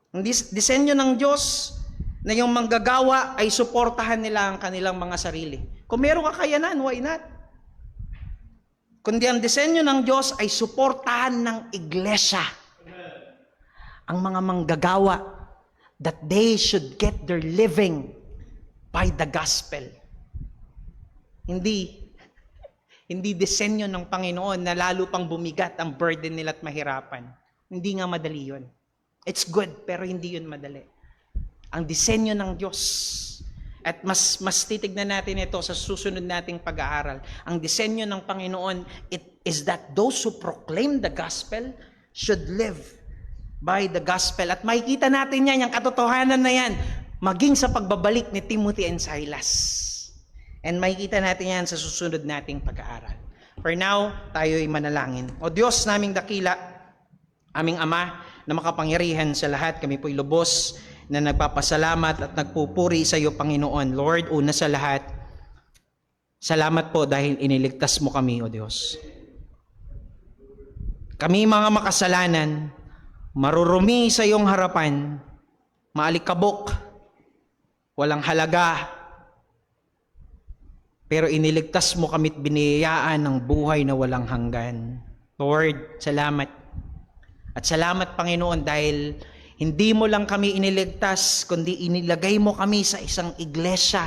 [SPEAKER 5] Ang disenyo ng Diyos na yung manggagawa ay suportahan nila ang kanilang mga sarili. Kung meron kakayanan, why not? Kundi ang disenyo ng Diyos ay suportahan ng iglesia ang mga manggagawa that they should get their living by the gospel. Hindi disenyo ng Panginoon na lalo pang bumigat ang burden nila at mahirapan. Hindi nga madali yun. It's good, pero hindi yun madali. Ang disenyo ng Diyos, at mas titignan natin ito sa susunod nating pag-aaral. Ang disenyo ng Panginoon, it is that those who proclaim the gospel should live by the gospel. At makikita natin yan, yung katotohanan na yan, maging sa pagbabalik ni Timothy and Silas. And makikita natin yan sa susunod nating pag-aaral. For now, tayo'y manalangin. O Diyos naming dakila, aming Ama, na makapangyarihan sa lahat, kami po'y lubos na nagpapasalamat at nagpupuri sa iyo, Panginoon. Lord, una sa lahat, salamat po dahil iniligtas mo kami, O Diyos. Kami mga makasalanan, marurumi sa iyong harapan, maalikabok, walang halaga, pero iniligtas mo kami't biniyayaan ng buhay na walang hanggan. Lord, salamat. At salamat, Panginoon, dahil hindi mo lang kami iniligtas, kundi inilagay mo kami sa isang iglesia.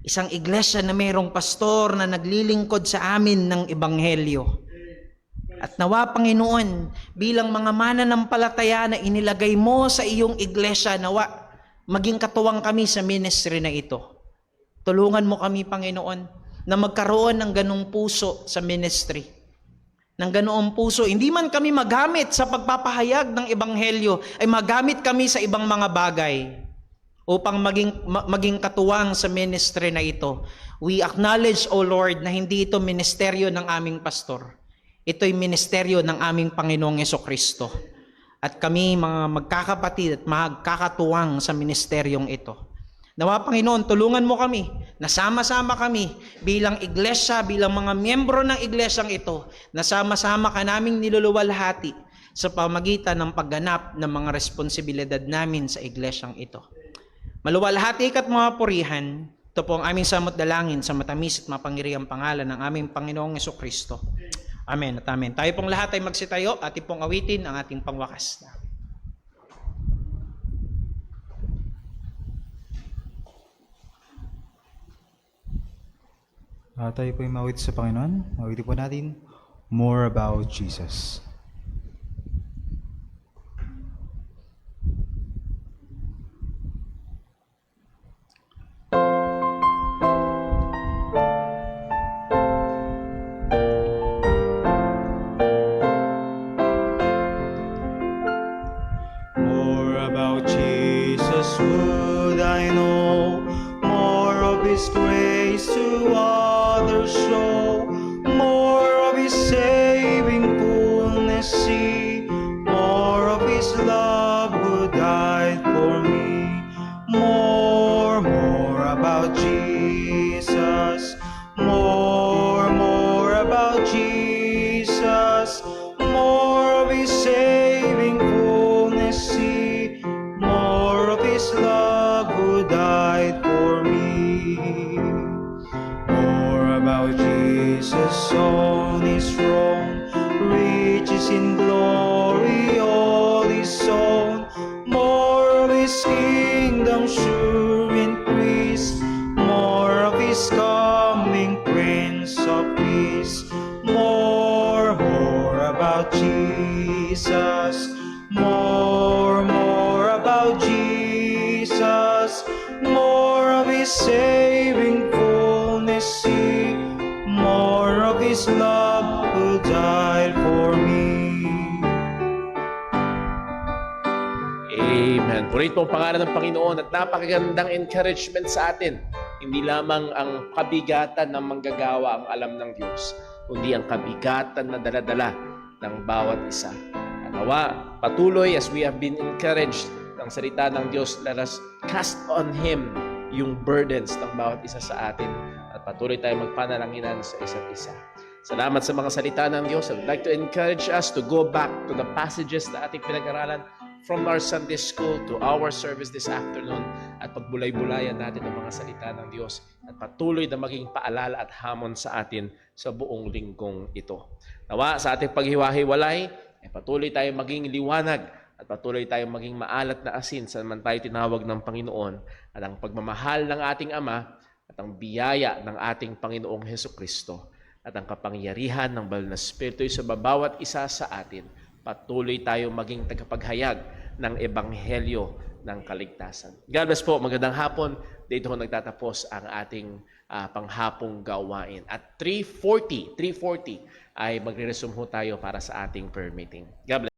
[SPEAKER 5] Isang iglesia na mayroong pastor na naglilingkod sa amin ng ebanghelyo. At nawa, Panginoon, bilang mga mananampalataya na inilagay mo sa iyong iglesia, nawa, maging katuwang kami sa ministry na ito. Tulungan mo kami, Panginoon, na magkaroon ng ganong puso sa ministry. Ng ganoong puso, hindi man kami magamit sa pagpapahayag ng ebanghelyo, ay magamit kami sa ibang mga bagay upang maging katuwang sa ministry na ito. We acknowledge, O Lord, na hindi ito ministeryo ng aming pastor. Ito'y ministeryo ng aming Panginoong Hesukristo. At kami mga magkakapatid at magkakatuwang sa ministeryong ito. Nawa, Panginoon, tulungan mo kami, nasama-sama kami bilang iglesia, bilang mga miyembro ng iglesyang ito, nasama-sama ka naming niluluwalhati sa pamagitan ng pagganap ng mga responsibilidad namin sa iglesyang ito. Maluwalhati ka't mga purihan, ito po ang aming samot dalangin sa matamis at mapangirihang pangalan ng aming Panginoong Hesukristo. Amen at amen. Tayo pong lahat ay magsitayo at pong awitin ang ating pangwakas.
[SPEAKER 2] Tayo po yung mawit sa Panginoon. Mawitin po natin, More About Jesus. More about Jesus would I know, more of His grace to others show, more of His saving fullness see, more of His love who died for me. More about Jesus, more about Jesus, more of His saving fullness see, more of His love who died for me. More about Jesus on His throne, riches in glory all His own, more of His kingdom sure increase, more of His coming Prince of Peace. More about Jesus, more about Jesus, more of His saving fullness see, more of His love who died for me.
[SPEAKER 1] Amen. Purihin po ang pangalan ng Panginoon at napakagandang encouragement sa atin. Hindi lamang ang kabigatan ng manggagawa ang alam ng Diyos, kundi ang kabigatan na daladala ng bawat isa. At nawa, patuloy as we have been encouraged ng salita ng Diyos, let us cast on Him yung burdens ng bawat isa sa atin at patuloy tayong magpanalanginan sa isa't isa. Salamat sa mga salita ng Diyos. I would like to encourage us to go back to the passages na ating pinag-aralan from our Sunday school to our service this afternoon at pagbulay-bulayan natin ang mga salita ng Diyos at patuloy na maging paalala at hamon sa atin sa buong linggong ito. Nawa sa ating paghiwa-hiwalay ay patuloy tayong maging liwanag at patuloy tayong maging maalat na asin saan man tayo tinawag ng Panginoon at ang pagmamahal ng ating Ama at ang biyaya ng ating Panginoong Hesukristo at ang kapangyarihan ng Banal na Espiritu sa bawat isa sa atin. Patuloy tayo maging tagapaghayag ng Ebanghelyo ng kaligtasan. God bless po. Magandang hapon. Dito ho nagtatapos ang ating panghapong gawain. At 3:40 ay magre-resume ho tayo para sa ating prayer meeting. God bless.